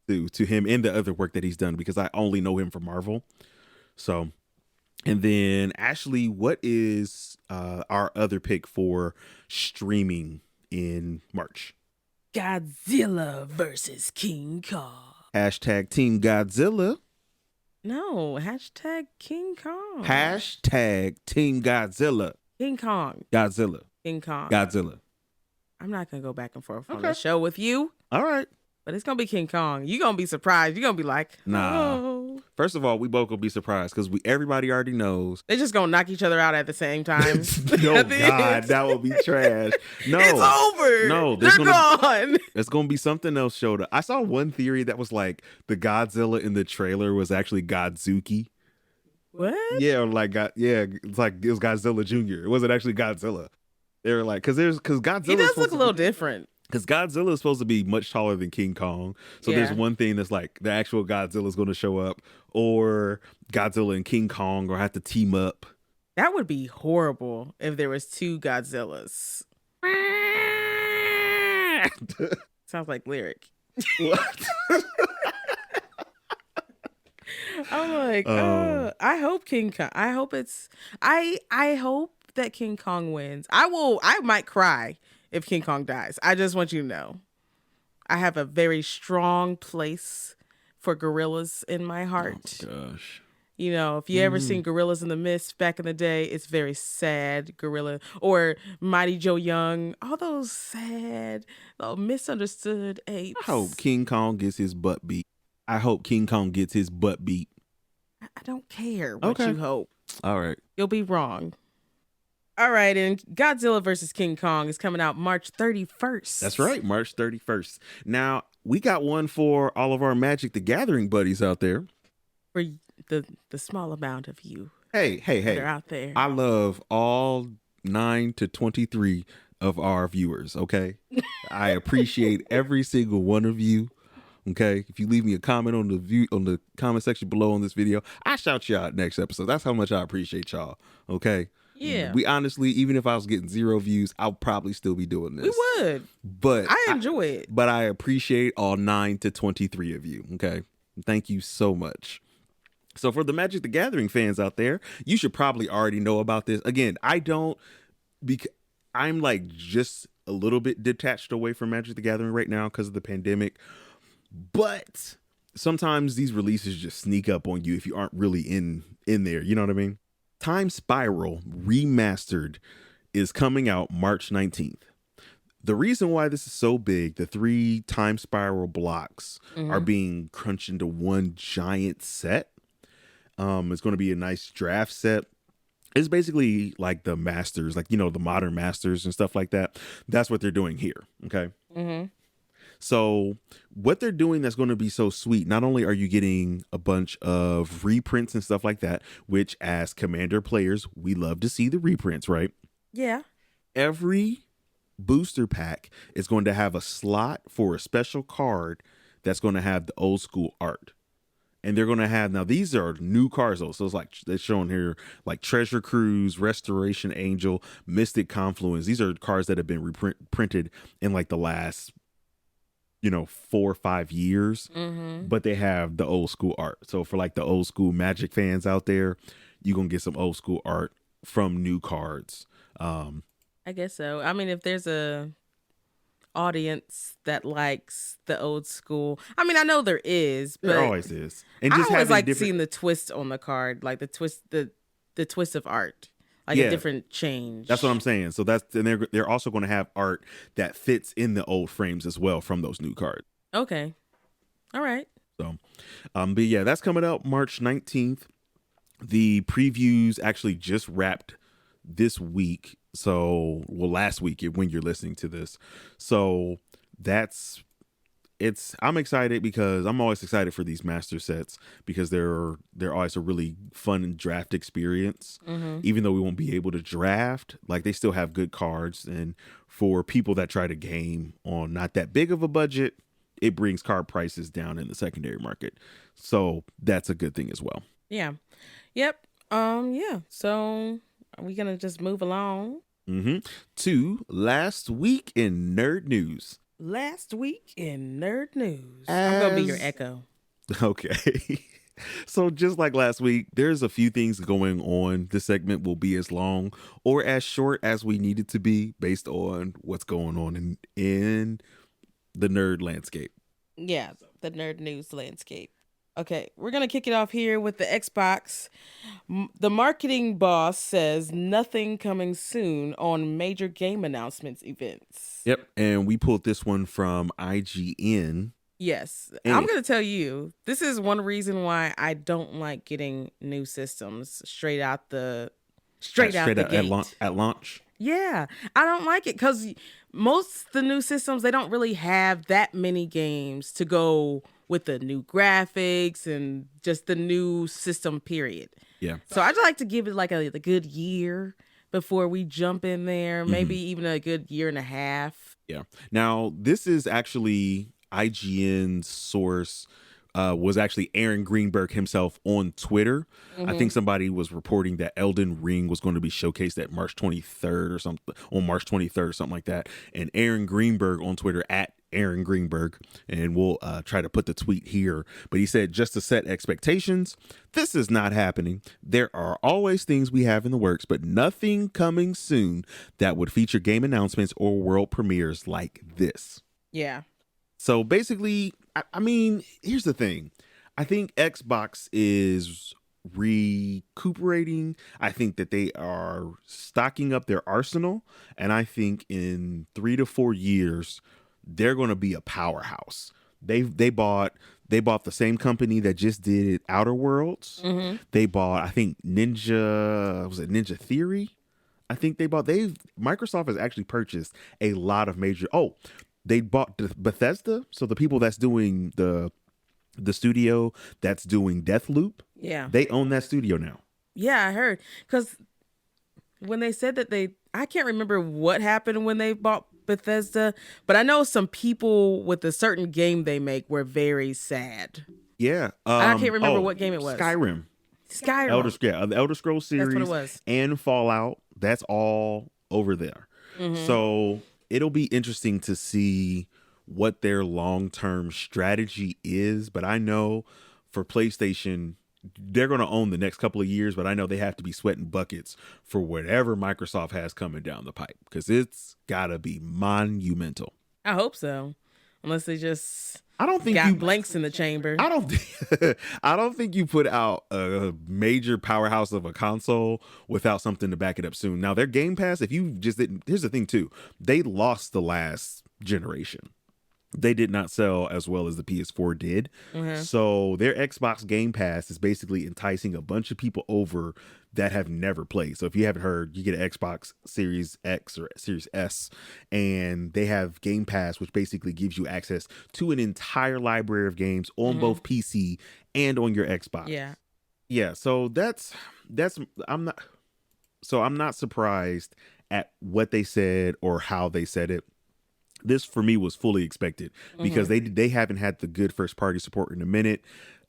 To him and the other work that he's done, because I only know him from Marvel. So, and then Ashley, what is our other pick for streaming in March? Godzilla versus King Kong. Hashtag Team Godzilla. No, hashtag King Kong. Hashtag Team Godzilla. King Kong. Godzilla. King Kong. Godzilla. I'm not going to go back and forth on the show with you. All right. But it's going to be King Kong. You're going to be surprised. You're going to be like, nah. Oh. First of all, we both going to be surprised because everybody already knows. They're just going to knock each other out at the same time. No, God, that will be trash. No. It's over. No. They're gone. There's going to be something else showed up. I saw one theory that was like the Godzilla in the trailer was actually Godzuki. What? Yeah, it's like it was Godzilla Jr. It wasn't actually Godzilla. They were like, because Godzilla. He does look a little different. Because Godzilla is supposed to be much taller than King Kong. So there's one thing that's like the actual Godzilla is going to show up, or Godzilla and King Kong or have to team up. That would be horrible if there was two Godzillas. Sounds like lyric. What? I'm like, I hope King Kong. I hope it's. I hope that King Kong wins. I might cry if King Kong dies. I just want you to know, I have a very strong place for gorillas in my heart. Oh, gosh. You know, if you ever seen Gorillas in the Mist back in the day, it's very sad gorilla. Or Mighty Joe Young, all those sad, misunderstood apes. I hope King Kong gets his butt beat. I don't care what you hope. All right. You'll be wrong. All right, and Godzilla versus King Kong is coming out March 31st. That's right, March 31st. Now, we got one for all of our Magic the Gathering buddies out there. For the small amount of you. Hey. That are out there. I love all 9 to 23 of our viewers, okay? I appreciate every single one of you. Okay, if you leave me a comment on the comment section below on this video, I shout you out next episode. That's how much I appreciate y'all. Okay. Yeah. We honestly, even if I was getting 0 views, I'll probably still be doing this. We would. But I enjoy it. But I appreciate all 9 to 23 of you. Okay. Thank you so much. So for the Magic the Gathering fans out there, you should probably already know about this. Again, I don't, because I'm like just a little bit detached away from Magic the Gathering right now because of the pandemic. But sometimes these releases just sneak up on you if you aren't really in there. You know what I mean? Time Spiral Remastered is coming out March 19th. The reason why this is so big, the 3 Time Spiral blocks are being crunched into one giant set. It's going to be a nice draft set. It's basically like the Masters, like, you know, the modern Masters and stuff like that. That's what they're doing here. Okay. Mm-hmm. So what they're doing that's going to be so sweet, not only are you getting a bunch of reprints and stuff like that, which as Commander players, we love to see the reprints, right? Yeah. Every booster pack is going to have a slot for a special card that's going to have the old school art. And they're going to have, now these are new cards though. So it's like, they're showing here like Treasure Cruise, Restoration Angel, Mystic Confluence. These are cards that have been reprinted in like the last 4 or 5 years, but they have the old school art. So for like the old school Magic fans out there, you're going to get some old school art from new cards. I guess so. I mean, if there's a audience that likes the old school, I mean, I know there is, but there always is. And just I always like seeing the twist on the card, like the twist of art. Like a different change. That's what I'm saying. So they're also going to have art that fits in the old frames as well from those new cards. Okay. All right. So, but yeah, that's coming out March 19th. The previews actually just wrapped this week. So, well, last week when you're listening to this. So I'm excited because I'm always excited for these master sets because they're always a really fun draft experience. Even though we won't be able to draft, like they still have good cards. And for people that try to game on not that big of a budget, it brings card prices down in the secondary market. So that's a good thing as well. Yeah. Yep. Yeah. So are we going to just move along? To last week in nerd news. Last week in nerd news. I'm going to be your echo. Okay. So just like last week, there's a few things going on. This segment will be as long or as short as we need it to be based on what's going on in the nerd landscape. Yeah, the nerd news landscape. Okay, we're going to kick it off here with the Xbox. The marketing boss says nothing coming soon on major game announcements events. Yep, and we pulled this one from IGN. Yes, I'm going to tell you, this is one reason why I don't like getting new systems straight out the gate. At launch. Yeah, I don't like it because most the new systems, they don't really have that many games to go with the new graphics and just the new system, period. Yeah. So I'd like to give it like a good year before we jump in there, maybe even a good year and a half. Yeah. Now, this is actually IGN's source. Was actually Aaron Greenberg himself on Twitter. I think somebody was reporting that Elden Ring was going to be showcased at March 23rd or something, on March 23rd or something like that. And Aaron Greenberg on Twitter at Aaron Greenberg, and we'll try to put the tweet here. But he said, just to set expectations, this is not happening. There are always things we have in the works, but nothing coming soon that would feature game announcements or world premieres like this. Yeah. So basically, I mean, here's the thing. I think Xbox is recuperating. I think that they are stocking up their arsenal. And I think in 3 to 4 years, they're going to be a powerhouse. They bought the same company that just did Outer Worlds. They bought, I think, Ninja Theory? I think Microsoft has actually purchased a lot of major. They bought Bethesda, so the people that's doing the studio that's doing Deathloop. Yeah. They own that studio now. Yeah, I heard. Because when they said that I can't remember what happened when they bought Bethesda, but I know some people with a certain game they make were very sad. Yeah. I can't remember what game it was. Skyrim. Skyrim. The Elder Scrolls series. That's what it was. And Fallout. That's all over there. So it'll be interesting to see what their long-term strategy is. But I know for PlayStation, they're going to own the next couple of years. But I know they have to be sweating buckets for whatever Microsoft has coming down the pipe, because it's got to be monumental. I hope so. Unless they just got blanks in the chamber. I don't think you put out a major powerhouse of a console without something to back it up soon. Now, their Game Pass, if you just didn't, here's the thing too. They lost the last generation. They did not sell as well as the PS4 did. So their Xbox Game Pass is basically enticing a bunch of people over that have never played. So if you haven't heard, you get an Xbox Series X or Series S, and they have Game Pass, which basically gives you access to an entire library of games on both PC and on your Xbox. Yeah. So I'm not surprised at what they said or how they said it. This for me was fully expected because they haven't had the good first party support in a minute.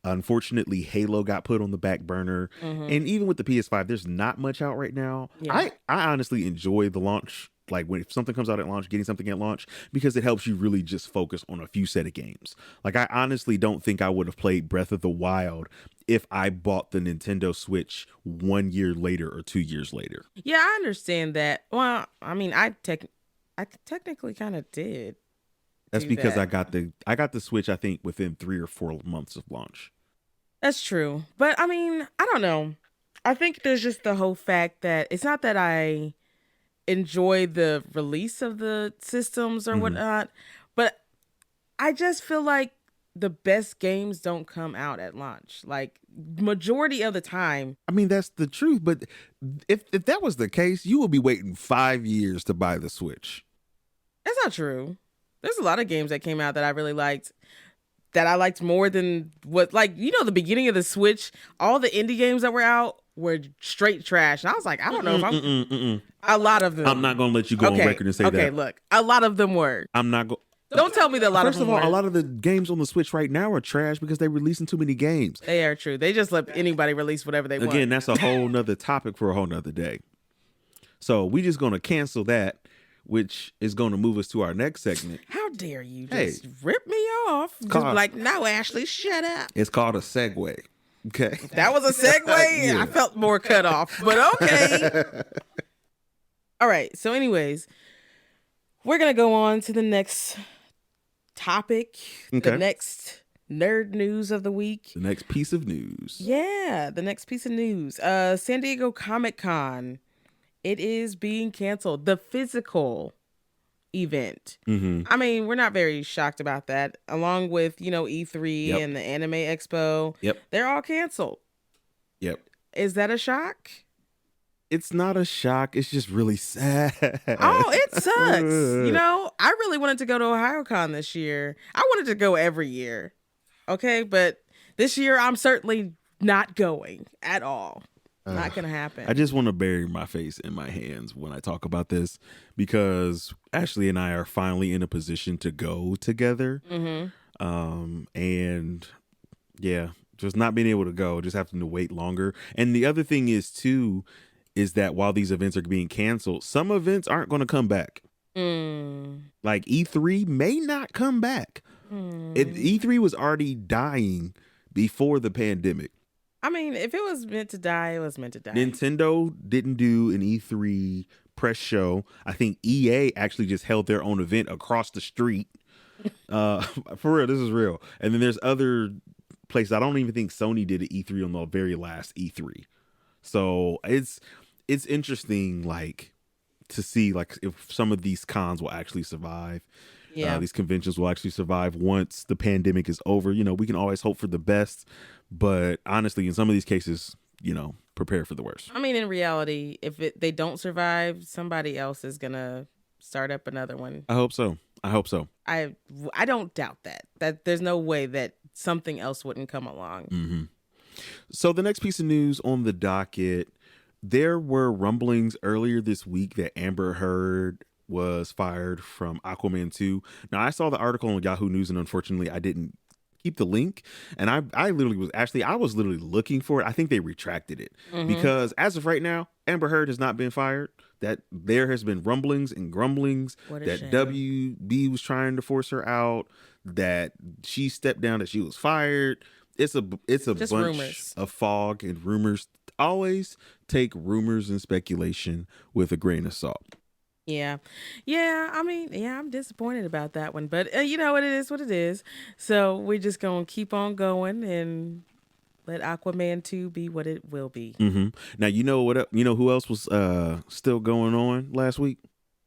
Unfortunately, Halo got put on the back burner. And even with the PS5, there's not much out right now. I honestly enjoy the launch. Like if something comes out at launch, getting something at launch, because it helps you really just focus on a few set of games. Like I honestly don't think I would have played Breath of the Wild if I bought the Nintendo Switch 1 year later or 2 years later. Yeah, I understand that. Well, I mean, I technically kind of did. That's because I got the Switch, I think, within 3 or 4 months of launch. That's true. But I mean, I don't know. I think there's just the whole fact that it's not that I enjoy the release of the systems or whatnot, but I just feel like the best games don't come out at launch. Like majority of the time. I mean, that's the truth. But if that was the case, you would be waiting 5 years to buy the Switch. That's not true. There's a lot of games that came out that I really liked, that I liked more than what, like, you know, the beginning of the Switch, all the indie games that were out were straight trash. And I was like, I don't know if I'm... A lot of them. I'm not going to let you go on record and say that. Okay, look. A lot of them were. I'm not going... Don't tell me that a lot of them were. First of all, a lot of the games on the Switch right now are trash because they're releasing too many games. They are true. They just let anybody release whatever they want. Again, that's a whole nother topic for a whole nother day. So we just going to cancel that, which is going to move us to our next segment. How dare you just rip me off? Just like, no, Ashley, shut up. It's called a segue. Okay. That was a segue? Yeah. I felt more cut off, but okay. All right. So anyways, we're going to go on to the next topic, the next nerd news of the week. The next piece of news. Yeah, the next piece of news. San Diego Comic-Con. It is being canceled. The physical event. I mean, we're not very shocked about that. Along with, you know, E3 and the Anime Expo. They're all canceled. Is that a shock? It's not a shock. It's just really sad. Oh, it sucks. You know, I really wanted to go to OhioCon this year. I wanted to go every year. Okay, but this year I'm certainly not going at all. Not gonna happen. I just want to bury my face in my hands when I talk about this because Ashley and I are finally in a position to go together. And yeah, just not being able to go, just having to wait longer. And the other thing is too, is that while these events are being canceled, some events aren't going to come back. Like E3 may not come back. E3 was already dying before the pandemic. I mean, if it was meant to die, it was meant to die. Nintendo didn't do an E3 press show. I think EA actually just held their own event across the street. For real, this is real. And then there's other places. I don't even think Sony did an E3 on the very last E3. So it's interesting, like, to see like if some of these cons will actually survive. These conventions will actually survive once the pandemic is over. You know, we can always hope for the best, but honestly, in some of these cases, you know, prepare for the worst. I mean, in reality, if they don't survive, somebody else is gonna start up another one. I hope so. I don't doubt that there's no way that something else wouldn't come along. So the next piece of news on the docket, there were rumblings earlier this week that Amber Heard was fired from Aquaman 2. Now, I saw the article on Yahoo News, and unfortunately, I didn't keep the link. And I literally was literally looking for it. I think they retracted it because as of right now, Amber Heard has not been fired. That there has been rumblings and grumblings that shame. WB was trying to force her out, that she stepped down, that she was fired. It's a bunch rumors. of fog and rumors. Always take rumors and speculation with a grain of salt. Yeah. I mean, I'm disappointed about that one, but you know what, it is what it is. So we're just gonna keep on going and let Aquaman 2 be what it will be. Now you know what? You know who else was still going on last week?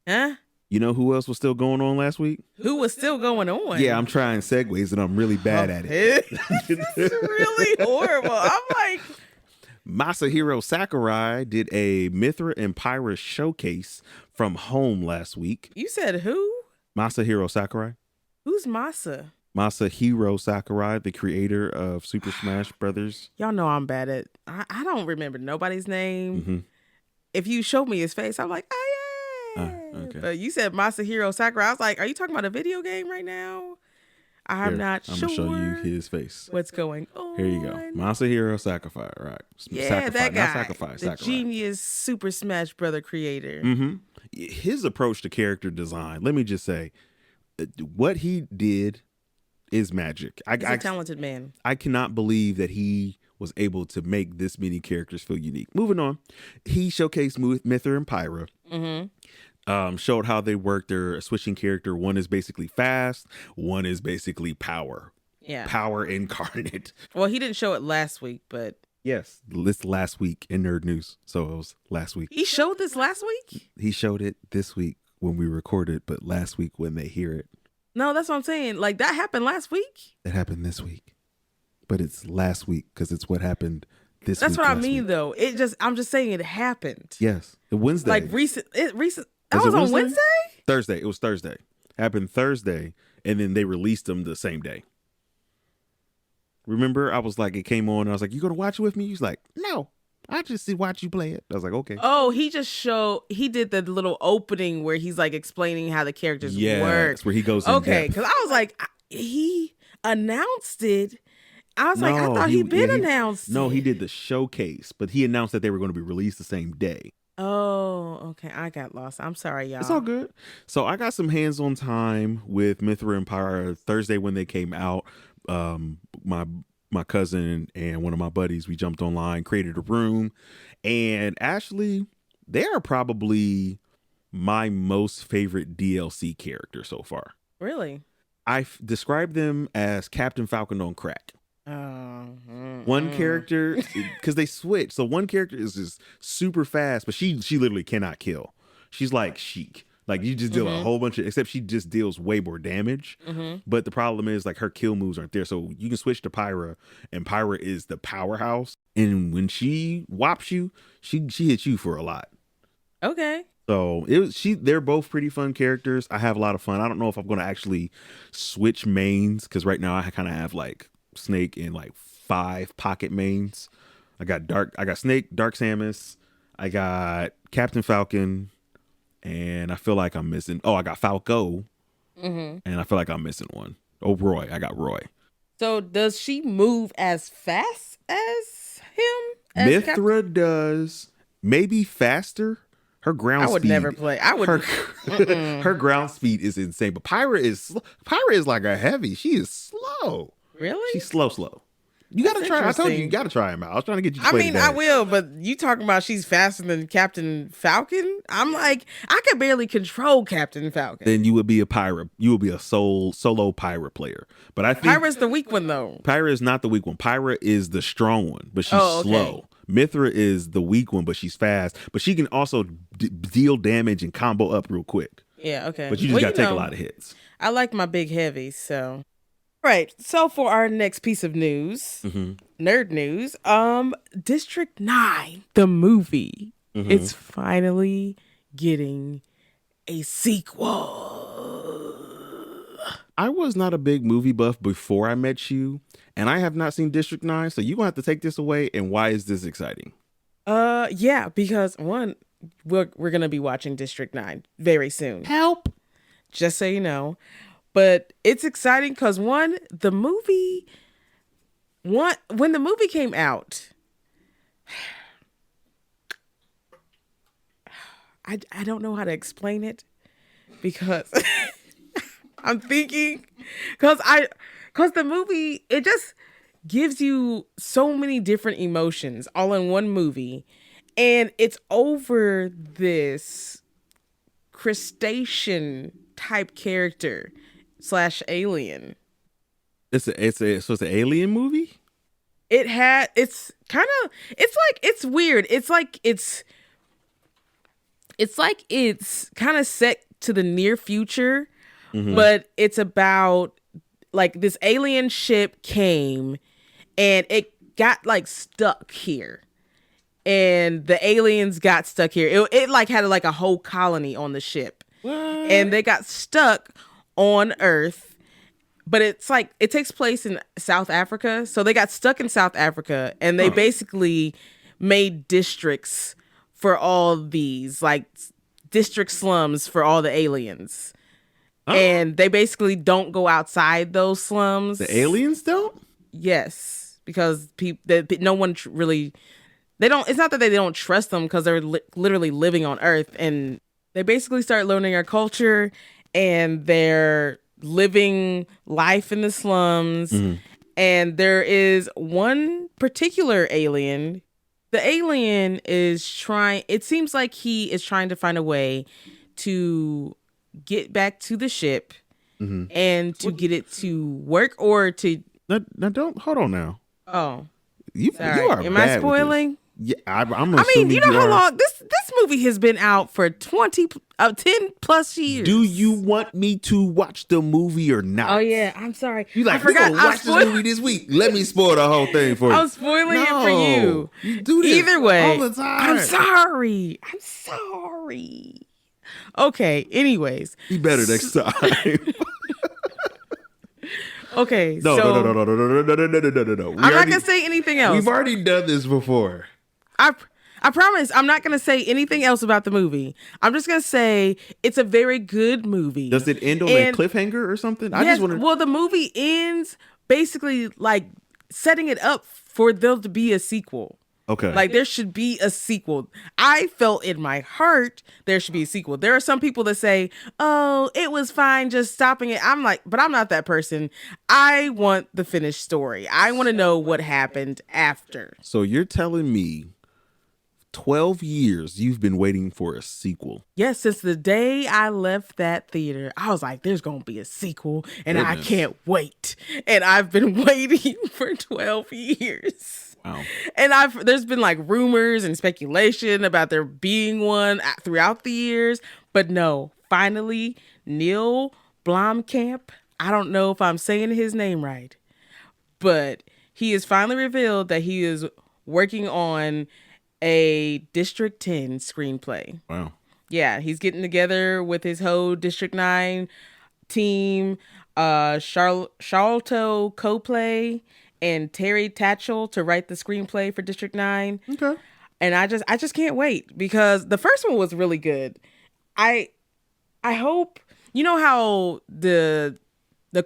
Huh? You know who else was still going on last week? Who was still going on? Yeah, I'm trying segues and I'm really bad at it. It's really horrible. I'm like, Masahiro Sakurai did a Mithra and Pyro showcase from home last week. You said who? Masahiro Sakurai. Who's Masa? Masahiro Sakurai, the creator of Super Smash Brothers. Y'all know I'm bad at. I don't remember nobody's name. If you showed me his face, I'm like, oh yeah. Okay. But you said Masahiro Sakurai. I was like, are you talking about a video game right now? I'm not sure. I'm gonna show you his face. What's going on? Here you go, Masahiro Sakurai. Right? Yeah, that guy. Sakurai. The genius Super Smash Brother creator. His approach to character design. Let me just say, what he did is magic. He's a talented man. I cannot believe that he was able to make this many characters feel unique. Moving on, he showcased Mithra and Pyro. Showed how they work their switching character. One is basically fast. One is basically power. Yeah. Power incarnate. Well, he didn't show it last week, but. Yes. This last week in Nerd News. So it was last week. He showed this last week? He showed it this week when we recorded, but last week when they hear it. No, that's what I'm saying. Like, that happened last week? It happened this week. But it's last week because it's what happened this week. That's what I mean, though. I'm just saying it happened. Yes. Wednesday. Like, recent. That was on Wednesday? Thursday. It was Thursday. Happened Thursday, and then they released them the same day. Remember, I was like, it came on, and I was like, you gonna watch it with me? He's like, no, I just watch you play it. I was like, okay. Oh, he did the little opening where he's like explaining how the characters work. That's where he goes in okay, depth. because I was like, he announced it. I was like, I thought he'd been announced. No, he did the showcase, but he announced that they were going to be released the same day. Oh, okay. I got lost. I'm sorry, y'all. It's all good. So I got some hands-on time with Mithra and Pyro Thursday when they came out. My cousin and one of my buddies, we jumped online, created a room, and actually, they are probably my most favorite DLC character so far. Really? I describe them as Captain Falcon on crack. One character, because they switch. So one character is just super fast, but she literally cannot kill. She's like Sheik. Like you just deal a whole bunch of, except she just deals way more damage. But the problem is like her kill moves aren't there. So you can switch to Pyra, and Pyra is the powerhouse. And when she whops you, she hits you for a lot. Okay. So they're both pretty fun characters. I have a lot of fun. I don't know if I'm going to actually switch mains because right now I kind of have like Snake and like 5 pocket mains. I got Snake, Dark Samus, I got Captain Falcon, and I feel like I'm missing. Oh, I got Falco, and I feel like I'm missing one. Oh, Roy. I got Roy. So does she move as fast as him? Mithra does. Maybe faster. Her ground speed. I would never play. I would. Her ground speed is insane. But Pyra is like a heavy. She is slow. Really? She's slow. You got to try. I told you got to try him out. I was trying to get you to play I will, but you talking about she's faster than Captain Falcon? I'm like, I could barely control Captain Falcon. Then you would be a Pyra. You would be a solo Pyra player. But I think Pyra's the weak one, though. Pyra is not the weak one. Pyra is the strong one, but she's slow. Mithra is the weak one, but she's fast. But she can also deal damage and combo up real quick. Yeah, okay. But you just got to take a lot of hits. I like my big heavies, so... Right. So for our next piece of news, nerd news, District 9, the movie, it's finally getting a sequel. I was not a big movie buff before I met you, and I have not seen District 9, so you're going to have to take this away, and why is this exciting? Yeah, because one, we're going to be watching District 9 very soon. Help! Just so you know. But it's exciting because when the movie came out, I don't know how to explain it because I'm thinking because the movie, it just gives you so many different emotions all in one movie, and it's over this crustacean type character / alien. It's an alien movie? It's weird. It's kind of set to the near future, but it's about like this alien ship came and it got like stuck here. And the aliens got stuck here. It like had like a whole colony on the ship. What? And they got stuck on Earth, but it's like it takes place in South Africa. So they got stuck in South Africa, and they basically made districts for all these, like district slums for all the aliens. And they basically don't go outside those slums. The aliens don't? Yes, because no one really. They don't. It's not that they don't trust them because they're literally living on Earth, and they basically start learning our culture. And they're living life in the slums. And there is one particular alien. The alien it seems like he is trying to find a way to get back to the ship and to get it to work or to... Now don't, hold on now. Oh. You are Am bad I spoiling? Yeah, I'm I mean, you know how long this movie has been out for 10 plus years. Do you want me to watch the movie or not? Oh yeah, I'm sorry. You like, we're gonna watch this movie this week. Let me spoil the whole thing for you. I'm spoiling it for you. You do this either way all the time. I'm sorry. Okay, anyways. Be better next time. Okay, no. I'm not gonna say anything else. We've already done this before. I promise I'm not going to say anything else about the movie. I'm just going to say it's a very good movie. Does it end on a cliffhanger or something? Well, the movie ends basically like setting it up for there to be a sequel. Okay. Like there should be a sequel. I felt in my heart there should be a sequel. There are some people that say, oh, it was fine just stopping it. I'm like, but I'm not that person. I want the finished story. I want to know what happened after. So you're telling me 12 years you've been waiting for a sequel? Yes, since the day I left that theater, I was like, there's going to be a sequel and I can't wait. And I've been waiting for 12 years. Wow. And there's been like rumors and speculation about there being one throughout the years, but no, finally, Neil Blomkamp, I don't know if I'm saying his name right, but he has finally revealed that he is working on a District 10 screenplay. Wow. Yeah, he's getting together with his whole District 9 team, Charlton Copley and Terry Tatchell to write the screenplay for District 9. Okay. And I just can't wait because the first one was really good. I hope, you know how the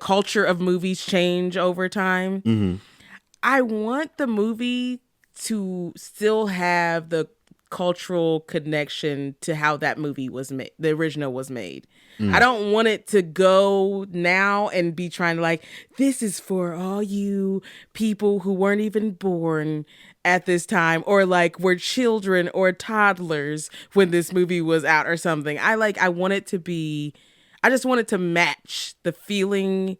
culture of movies change over time. Mm-hmm. I want the movie to still have the cultural connection to how that movie was made, the original was made. I don't want it to go now and be trying to like, this is for all you people who weren't even born at this time, or like were children or toddlers when this movie was out or something. I want it to be, I just want it to match the feeling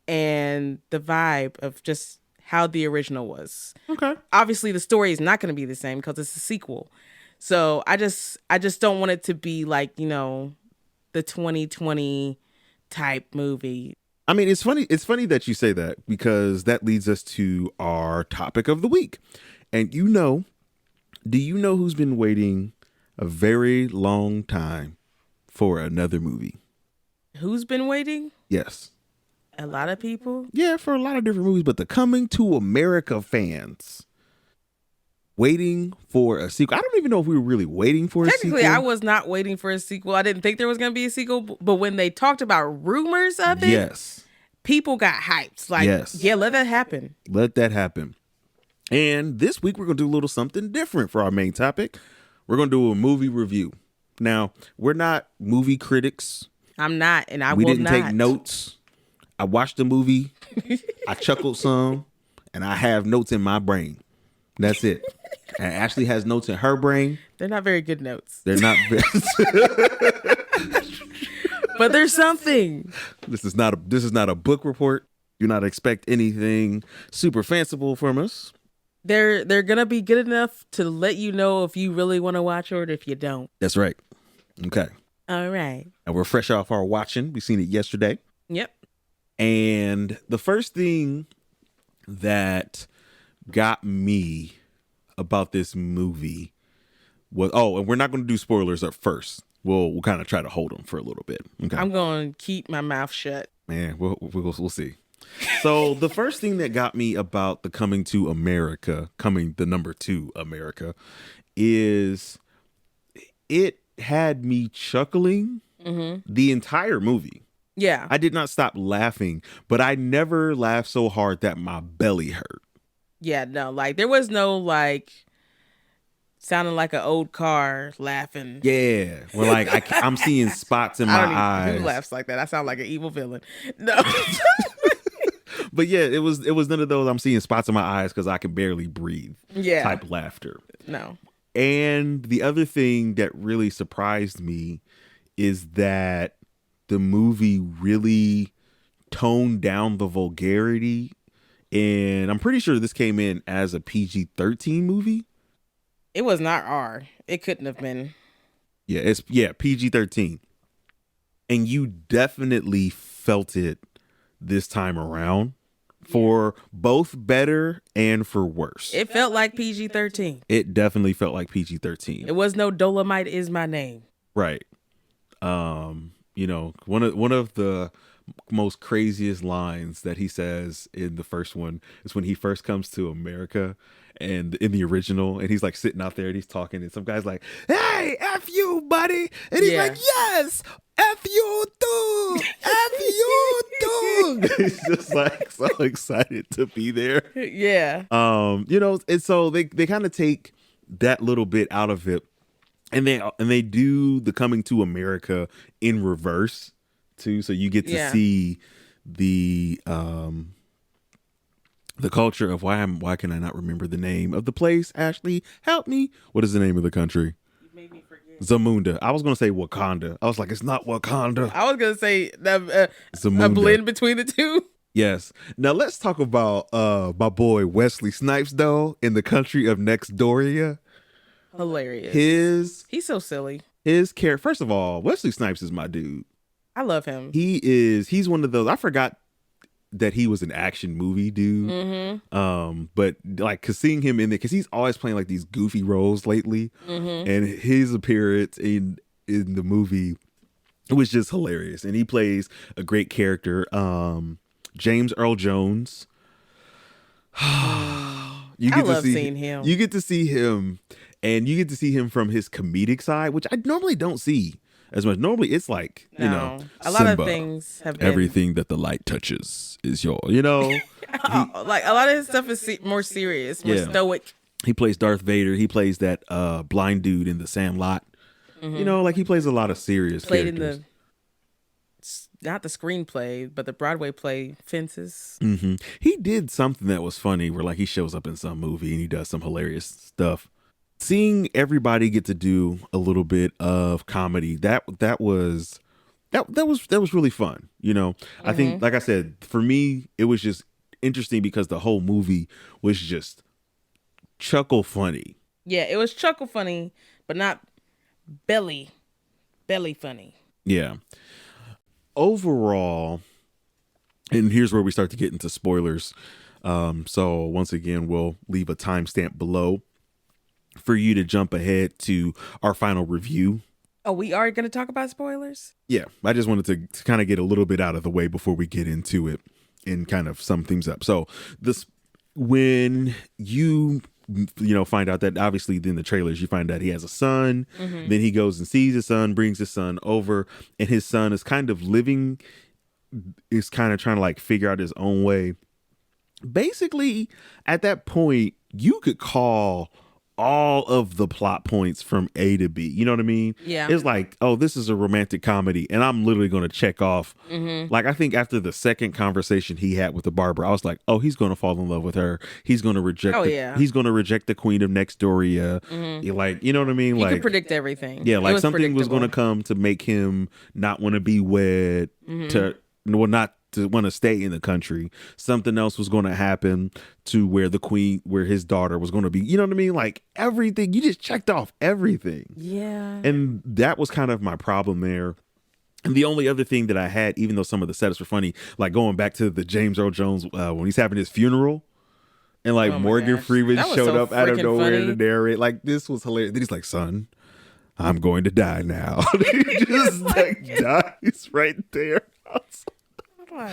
and the vibe of just how the original was. Okay. Obviously the story is not going to be the same because it's a sequel. So I just don't want it to be like, you know, the 2020 type movie. I mean, it's funny that you say that, because that leads us to our topic of the week. And do you know who's been waiting a very long time for another movie? Who's been waiting? Yes. A lot of people? Yeah, for a lot of different movies, but the Coming to America fans waiting for a sequel. I don't even know if we were really waiting for a sequel. Technically, I was not waiting for a sequel. I didn't think there was going to be a sequel, but when they talked about rumors of it, yes, people got hyped. Like, yes. Yeah, let that happen. Let that happen. And this week, we're going to do a little something different for our main topic. We're going to do a movie review. Now, we're not movie critics. I'm not, and We will didn't not take notes. I watched the movie. I chuckled some, and I have notes in my brain. That's it. And Ashley has notes in her brain. They're not very good notes. They're not. But there's something. This is not a book report. Do not expect anything super fanciful from us. They're gonna be good enough to let you know if you really want to watch or if you don't. That's right. Okay. All right. And we're fresh off our watching. We seen it yesterday. Yep. And the first thing that got me about this movie was, and we're not going to do spoilers at first. We'll kind of try to hold them for a little bit. Okay. I'm going to keep my mouth shut. Man, we'll see. So the first thing that got me about the Coming to America, the number 2 America, is it had me chuckling the entire movie. Yeah. I did not stop laughing, but I never laughed so hard that my belly hurt. Yeah, no, like there was no like sounding like an old car laughing. Yeah, well, like I'm seeing spots in my eyes. Who laughs like that? I sound like an evil villain. No. But yeah, it was none of those I'm seeing spots in my eyes because I can barely breathe type laughter. No. And the other thing that really surprised me is that the movie really toned down the vulgarity. And I'm pretty sure this came in as a PG-13 movie. It was not R. It couldn't have been. Yeah, it's PG-13. And you definitely felt it this time around, for both better and for worse. It felt like PG-13. It definitely felt like PG-13. It was no Dolomite is my name. Right. You know, one of the most craziest lines that he says in the first one is when he first comes to America, and in the original, and he's like sitting out there and he's talking, and some guy's like, "Hey, F you, buddy," and he's like, "Yes, F you too, F you too." He's just like so excited to be there. Yeah. You know, and so they kind of take that little bit out of it, and they do the Coming to America in reverse too, so you get to see the culture of why can I not remember the name of the place? Ashley, help me. What is the name of the country? You made me forget. Zamunda. I was gonna say Wakanda. I was like, it's not Wakanda. I was gonna say a Zamunda. blend between the two. Yes. Now let's talk about my boy Wesley Snipes though, in the country of Nextdoria. Hilarious. He's so silly. His character. First of all, Wesley Snipes is my dude. I love him. He's one of those. I forgot that he was an action movie dude. Mm-hmm. But like, cause seeing him in there, cause he's always playing like these goofy roles lately, and his appearance in the movie, it was just hilarious. And he plays a great character. James Earl Jones. You I love seeing him. You get to see him, and you get to see him from his comedic side, which I normally don't see as much. Normally, it's like, you know, a lot Simba, of things have been. Everything that the light touches is your, you know. Like a lot of his stuff is more serious, more stoic. He plays Darth Vader. He plays that blind dude in the Sandlot. You know, like he plays a lot of serious characters. Not the screenplay, but the Broadway play Fences. He did something that was funny where like he shows up in some movie and he does some hilarious stuff. Seeing everybody get to do a little bit of comedy, that was really fun. You know, I think, like I said, for me, it was just interesting because the whole movie was just chuckle funny. Yeah, it was chuckle funny, but not belly funny. Yeah. Overall, and here's where we start to get into spoilers. So once again, we'll leave a timestamp below for you to jump ahead to our final review. Oh, we are going to talk about spoilers? Yeah, I just wanted to kind of get a little bit out of the way before we get into it and kind of sum things up. So when you find out that obviously in the trailers, you find out he has a son. Then he goes and sees his son, brings his son over, and his son is kind of trying to like figure out his own way. Basically, at that point, you could call all of the plot points from A to B. You know what I mean? Yeah. It's like, oh, this is a romantic comedy, and I'm literally going to check off. Like, I think after the second conversation he had with the barber, I was like, oh, he's going to fall in love with her. He's going to reject. He's going to reject the Queen of Nextdoria. Like, you know what I mean? You like, could predict everything. Yeah, like something was going to come to make him not want to be wed, not to want to stay in the country. Something else was going to happen to where his daughter was going to be. You know what I mean? Like everything, you just checked off everything. Yeah. And that was kind of my problem there. And the only other thing that I had, even though some of the setups were funny, like going back to the James Earl Jones, when he's having his funeral and like Morgan Freeman showed up out of nowhere to narrate, like this was hilarious. Then he's like, son, I'm going to die now. He just like dies right there. I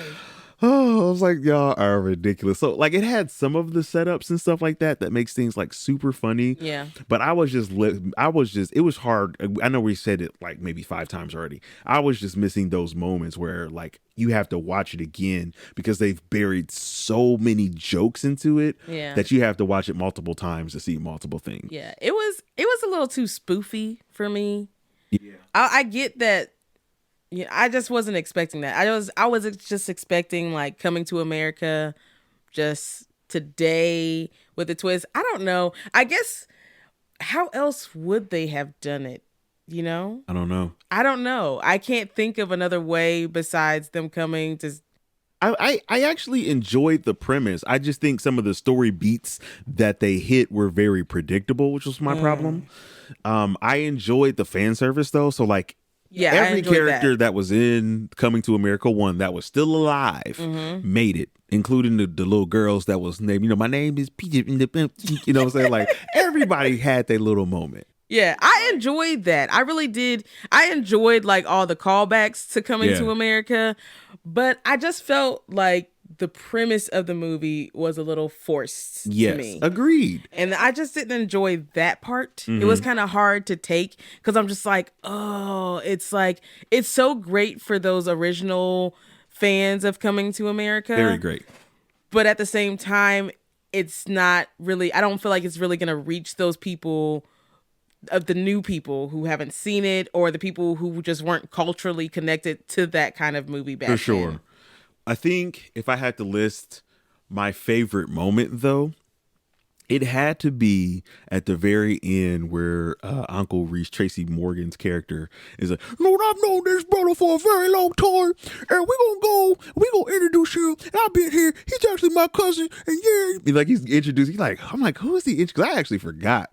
was like, y'all are ridiculous. So like it had some of the setups and stuff like that makes things like super funny. Yeah. But it was hard. I know we said it like maybe 5 times already. I was just missing those moments where like you have to watch it again because they've buried so many jokes into it that you have to watch it multiple times to see multiple things. Yeah. It was a little too spoofy for me. Yeah. I get that. Yeah, I just wasn't expecting that. I was just expecting like Coming to America just today with a twist. I don't know. I guess how else would they have done it? You know? I don't know. I can't think of another way besides them coming to. I actually enjoyed the premise. I just think some of the story beats that they hit were very predictable, which was my problem. I enjoyed the fan service though. So like, yeah, every character that was in Coming to America 1 that was still alive made it, including the little girls that was named, my name is Peach. You know what I'm saying? Like everybody had their little moment. Yeah, I enjoyed that. I really did. I enjoyed like all the callbacks to Coming to America, but I just felt like the premise of the movie was a little forced to me. Yes, agreed. And I just didn't enjoy that part. It was kind of hard to take because I'm just like, oh, it's so great for those original fans of Coming to America. Very great. But at the same time, it's not really, I don't feel like it's really going to reach those people, of the new people who haven't seen it or the people who just weren't culturally connected to that kind of movie back then. For sure. I think if I had to list my favorite moment, though, it had to be at the very end where Uncle Reese, Tracy Morgan's character, is like, Lord, I've known this brother for a very long time, and we're gonna introduce him, and I've been here, he's actually my cousin, and like he's introduced, I'm like, who is he? Because I actually forgot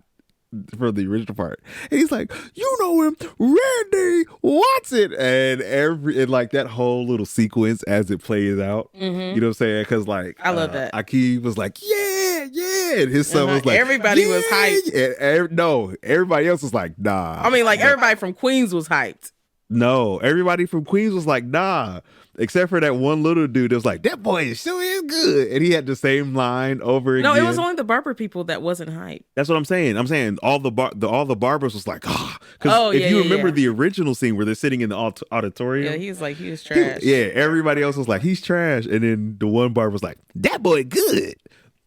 for the original part, and he's like, you know him, Randy Watson, and like that whole little sequence as it plays out, you know what I'm saying? Because like I love that. Akeem was like, yeah, and his son was like, everybody was hyped. No, everybody else was like, nah. I mean, like everybody from Queens was hyped. No, everybody from Queens was like, nah. Except for that one little dude that was like, that boy sure is good. And he had the same line over No, again. it was only the barber people that wasn't hype. That's what I'm saying. I'm saying all the barbers was like, ah. Oh, Because if you yeah, remember yeah. the original scene where they're sitting in the auditorium. Yeah, he was trash. Everybody else was like, he's trash. And then the one barber was like, that boy good.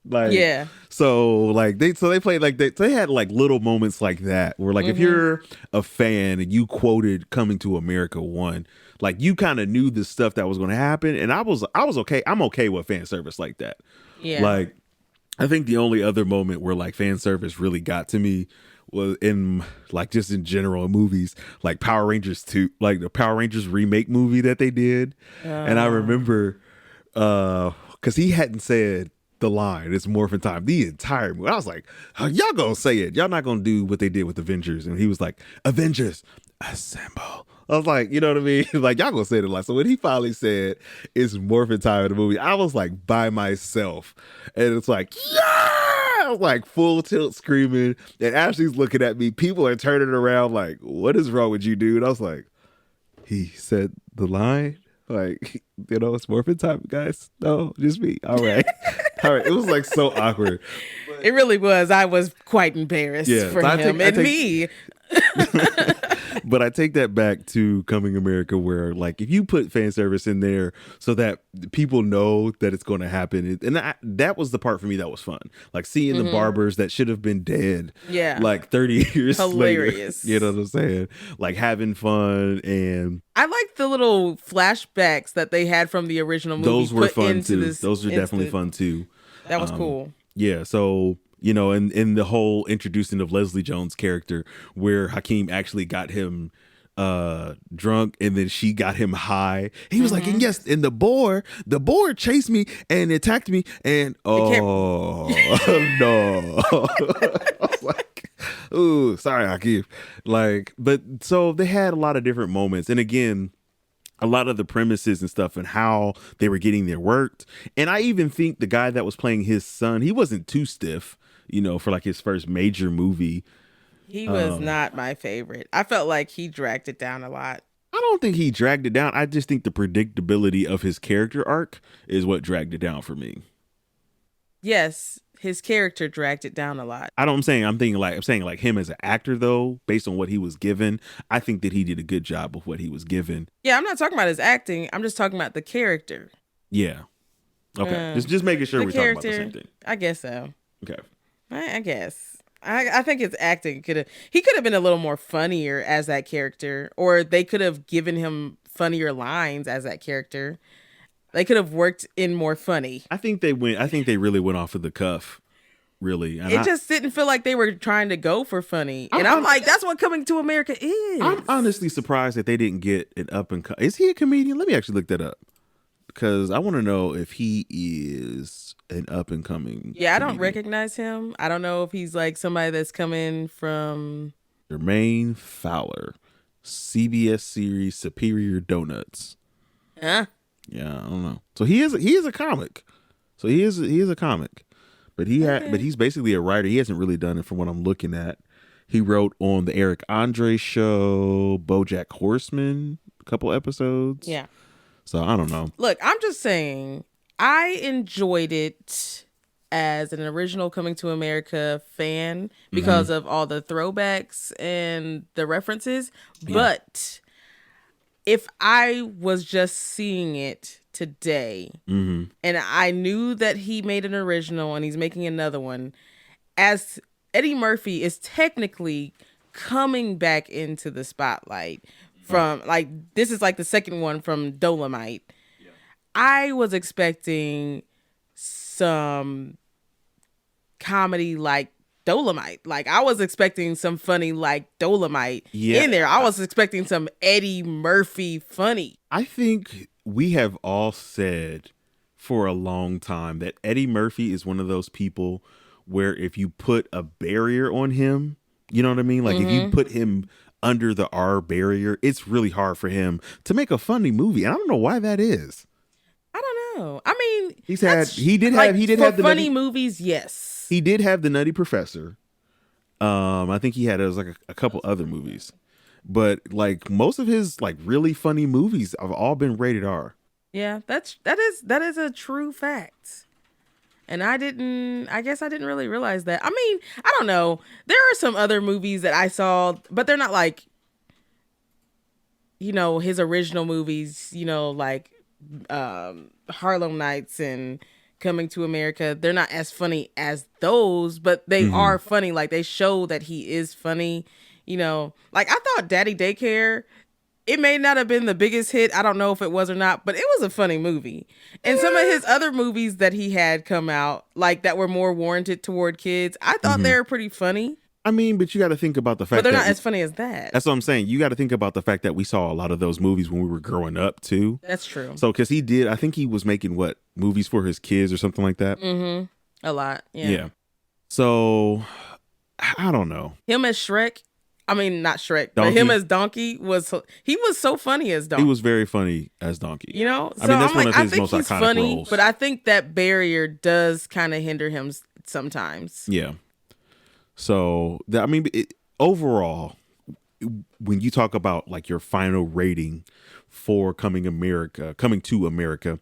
Like, Yeah. So like they played like they had like little moments like that where like if you're a fan and you quoted Coming to America 1, like you kind of knew the stuff that was going to happen, and I was okay. I'm okay with fan service like that. Yeah. Like I think the only other moment where like fan service really got to me was in like just in general in movies like Power Rangers 2, like the Power Rangers remake movie that they did. And I remember because he hadn't said the line, it's morphin' time, the entire movie. I was like, oh, y'all gonna say it. Y'all not gonna do what they did with Avengers. And he was like, Avengers, assemble. I was like, you know what I mean? Like, y'all gonna say it a lot. So when he finally said it's morphin' time in the movie, I was like by myself. And it's like, yeah! I was like full tilt screaming. And Ashley's looking at me. People are turning around like, what is wrong with you, dude? I was like, he said the line? Like, you know, it's morphin' time, guys. No, just me. All right. All right. It was like so awkward. It really was. I was quite embarrassed for him and me. But I take that back to Coming America, where like if you put fan service in there so that people know that it's going to happen, that was the part for me that was fun. Like seeing the barbers that should have been dead, like 30 years hilarious. later. You know what I'm saying? Like having fun, and I like the little flashbacks that they had from the original movie. Those were fun too. Those are definitely fun too. That was cool. Yeah. So. You know, and in the whole introducing of Leslie Jones' character, where Hakeem actually got him drunk and then she got him high. He was like, and yes, and the boar chased me and attacked me, and no. I was like, ooh, sorry, Hakeem. Like, but so they had a lot of different moments, and again, a lot of the premises and stuff and how they were getting there worked. And I even think the guy that was playing his son, he wasn't too stiff, you know, for like his first major movie. He was not my favorite. I felt like he dragged it down a lot. I don't think he dragged it down. I just think the predictability of his character arc is what dragged it down for me. Yes, his character dragged it down a lot. I'm saying like him as an actor though, based on what he was given, I think that he did a good job with what he was given. Yeah, I'm not talking about his acting. I'm just talking about the character. Yeah. Okay. Just making sure we're talking about the same thing. I guess so. Okay. I guess. I think his acting could have been a little more funnier as that character, or they could have given him funnier lines as that character. They could have worked in more funny. I think they really went off of the cuff. Really. And it just didn't feel like they were trying to go for funny. And I'm like, that's what Coming to America is. I'm honestly surprised that they didn't get an up and is he a comedian? Let me actually look that up. Because I want to know if he is an up and coming. Yeah, I don't recognize him. I don't know if he's like somebody that's coming from Jermaine Fowler, CBS series Superior Donuts. Huh? Yeah, I don't know. So he is a comic. So he is a comic, but he's basically a writer. He hasn't really done it from what I'm looking at. He wrote on the Eric Andre show, BoJack Horseman, a couple episodes. Yeah. So I don't know. Look, I'm just saying, I enjoyed it as an original Coming to America fan because of all the throwbacks and the references. Yeah. But if I was just seeing it today and I knew that he made an original and he's making another one, as Eddie Murphy is technically coming back into the spotlight from like, this is like the second one from Dolomite. Yeah. I was expecting some comedy like Dolomite. Like I was expecting some funny like Dolomite in there. I was expecting some Eddie Murphy funny. I think we have all said for a long time that Eddie Murphy is one of those people where if you put a barrier on him, you know what I mean? Like if you put him under the R barrier, it's really hard for him to make a funny movie. And I don't know why that is. I don't know. I mean, he did have the funny movies. Yes, he did have the Nutty Professor. I think he had like a couple other movies. but like most of his like really funny movies have all been rated R. Yeah, that is a true fact. And I guess I didn't really realize that. I mean, I don't know. There are some other movies that I saw, but they're not like, you know, his original movies, you know, like Harlem Nights and Coming to America. They're not as funny as those, but they are funny. Like, they show that he is funny, you know. Like, I thought Daddy Daycare, it may not have been the biggest hit. I don't know if it was or not, but it was a funny movie. And some of his other movies that he had come out, like, that were more warranted toward kids, I thought they were pretty funny. I mean, but you got to think about the fact but they're not as funny as that. That's what I'm saying. You got to think about the fact that we saw a lot of those movies when we were growing up too. That's true. So, because I think he was making movies for his kids or something like that. Mm-hmm. A lot. Yeah. So, I don't know. Him as Shrek. I mean, not Shrek, Donkey. but him as Donkey was so funny as Donkey. He was very funny as Donkey. You know? So I mean, that's I'm one like, of his I think most he's iconic funny, roles. but I think that barrier does kind of hinder him sometimes. Yeah. So, I mean, overall, when you talk about like your final rating for Coming to America,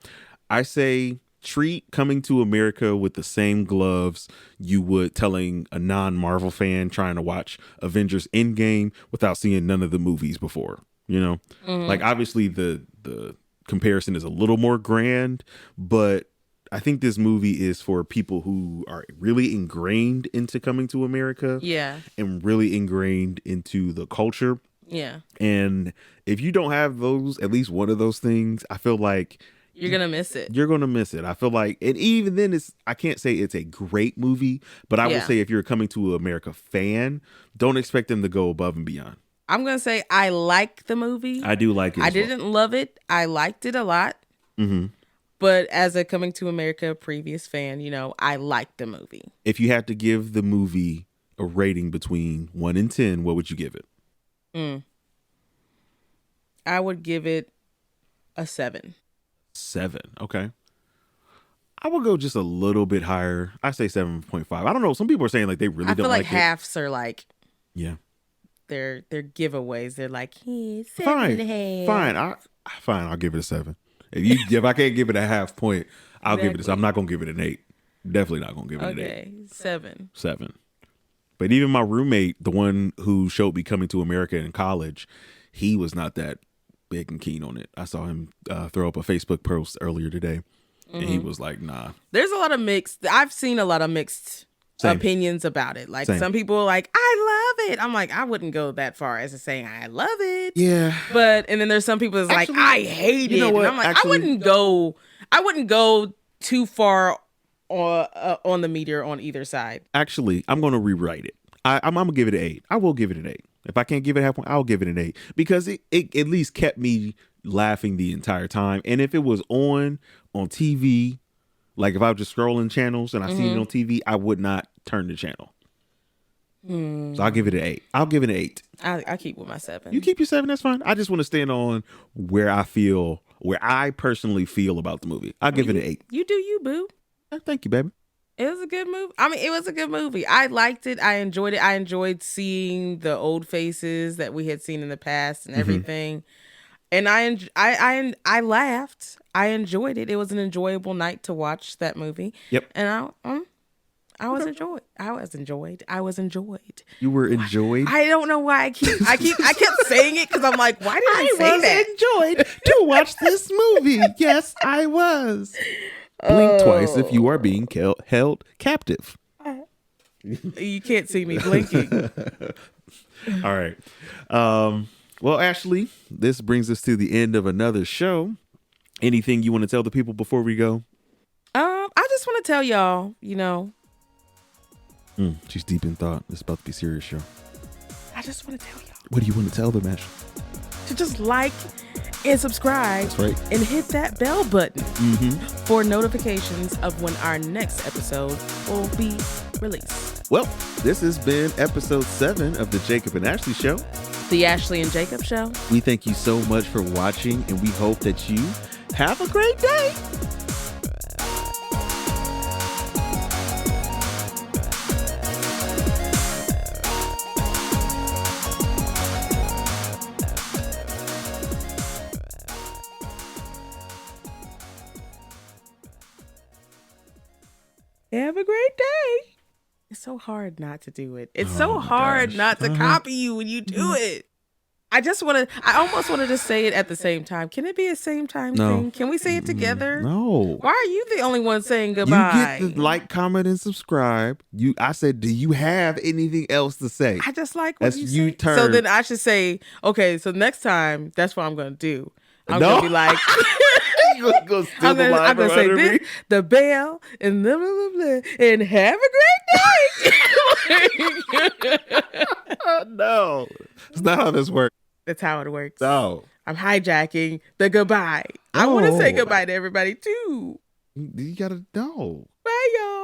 I say treat Coming to America with the same gloves you would telling a non-Marvel fan trying to watch Avengers Endgame without seeing none of the movies before, you know? Like, obviously the comparison is a little more grand, but I think this movie is for people who are really ingrained into Coming to America. Yeah. And really ingrained into the culture. Yeah. And if you don't have at least one of those things, I feel like you're going to miss it. You're going to miss it. I feel like, and even then I can't say it's a great movie, but I will say if you're a Coming to America fan, don't expect them to go above and beyond. I'm going to say I like the movie. I do like it. I didn't love it. I liked it a lot. Mm-hmm. But as a Coming to America previous fan, you know, I liked the movie. If you had to give the movie a rating between 1 and 10, what would you give it? I would give it a 7. 7. Okay. I would go just a little bit higher. I say 7.5. I don't know. Some people are saying like they really don't like it. I feel like halves are like, yeah, they're giveaways. They're like, hey, 7.5. Fine. I'll give it a 7. If I can't give it a half point, I'll give it a 7. I'm not gonna give it an 8. Definitely not gonna give it an 8. Okay, 7. 7. But even my roommate, the one who showed me Coming to America in college, he was not that big and keen on it. I saw him throw up a Facebook post earlier today, and he was like, "Nah." There's a lot of mixed. I've seen a lot of mixed opinions about it. Like some people are like, "I love it." I'm like, I wouldn't go that far as to saying I love it. Yeah. And then there's some people that's like, I hate it. And I'm like, I wouldn't go too far on the meter on either side. Actually, I'm going to rewrite it. I'm going to give it an 8. I will give it an 8. If I can't give it a half point, I'll give it an 8 because it at least kept me laughing the entire time. And if it was on TV, like if I was just scrolling channels and I seen it on TV, I would not turn the channel. So I'll give it an 8. I'll give it an 8. I keep with my 7. You keep your 7, that's fine. I just want to stand on where I personally feel about the movie. I'll give it an 8. You do you, boo. Thank you, baby. It was a good movie. I mean, it was a good movie. I liked it. I enjoyed it. I enjoyed seeing the old faces that we had seen in the past and everything. And I laughed. I enjoyed it. It was an enjoyable night to watch that movie. Yep. And I was enjoyed. I was enjoyed. You were enjoyed? I don't know why I kept saying it because I'm like, why did I say that? Enjoyed to watch this movie. Yes, I was. Blink twice if you are being held captive. You can't see me blinking. All right. Well, Ashley, this brings us to the end of another show. Anything you want to tell the people before we go? I just want to tell y'all, you know. She's deep in thought. It's about to be a serious show. I just want to tell y'all. What do you want to tell them, Ashley? To just like and subscribe. That's right. And hit that bell button for notifications of when our next episode will be released. Well, this has been episode 7 of the Jacob and Ashley Show. The Ashley and Jacob Show. We thank you so much for watching, and we hope that you have a great day. Have a great day. It's so hard not to do it. It's so my hard gosh. not to copy you when you do it. I almost wanted to say it at the same time. Can it be a same time thing? Can we say it together? No. Why are you the only one saying goodbye? You get the like, comment, and subscribe. I said, do you have anything else to say? I just like what That's you turn. So then I should say, okay, so next time, that's what I'm going to do. I'm going to be like... I'm going to say this, the bell, and blah, blah, blah, blah, and have a great day. No. It's not how this works. That's how it works. No. I'm hijacking the goodbye. I want to say goodbye to everybody, too. You got to know. Bye, y'all.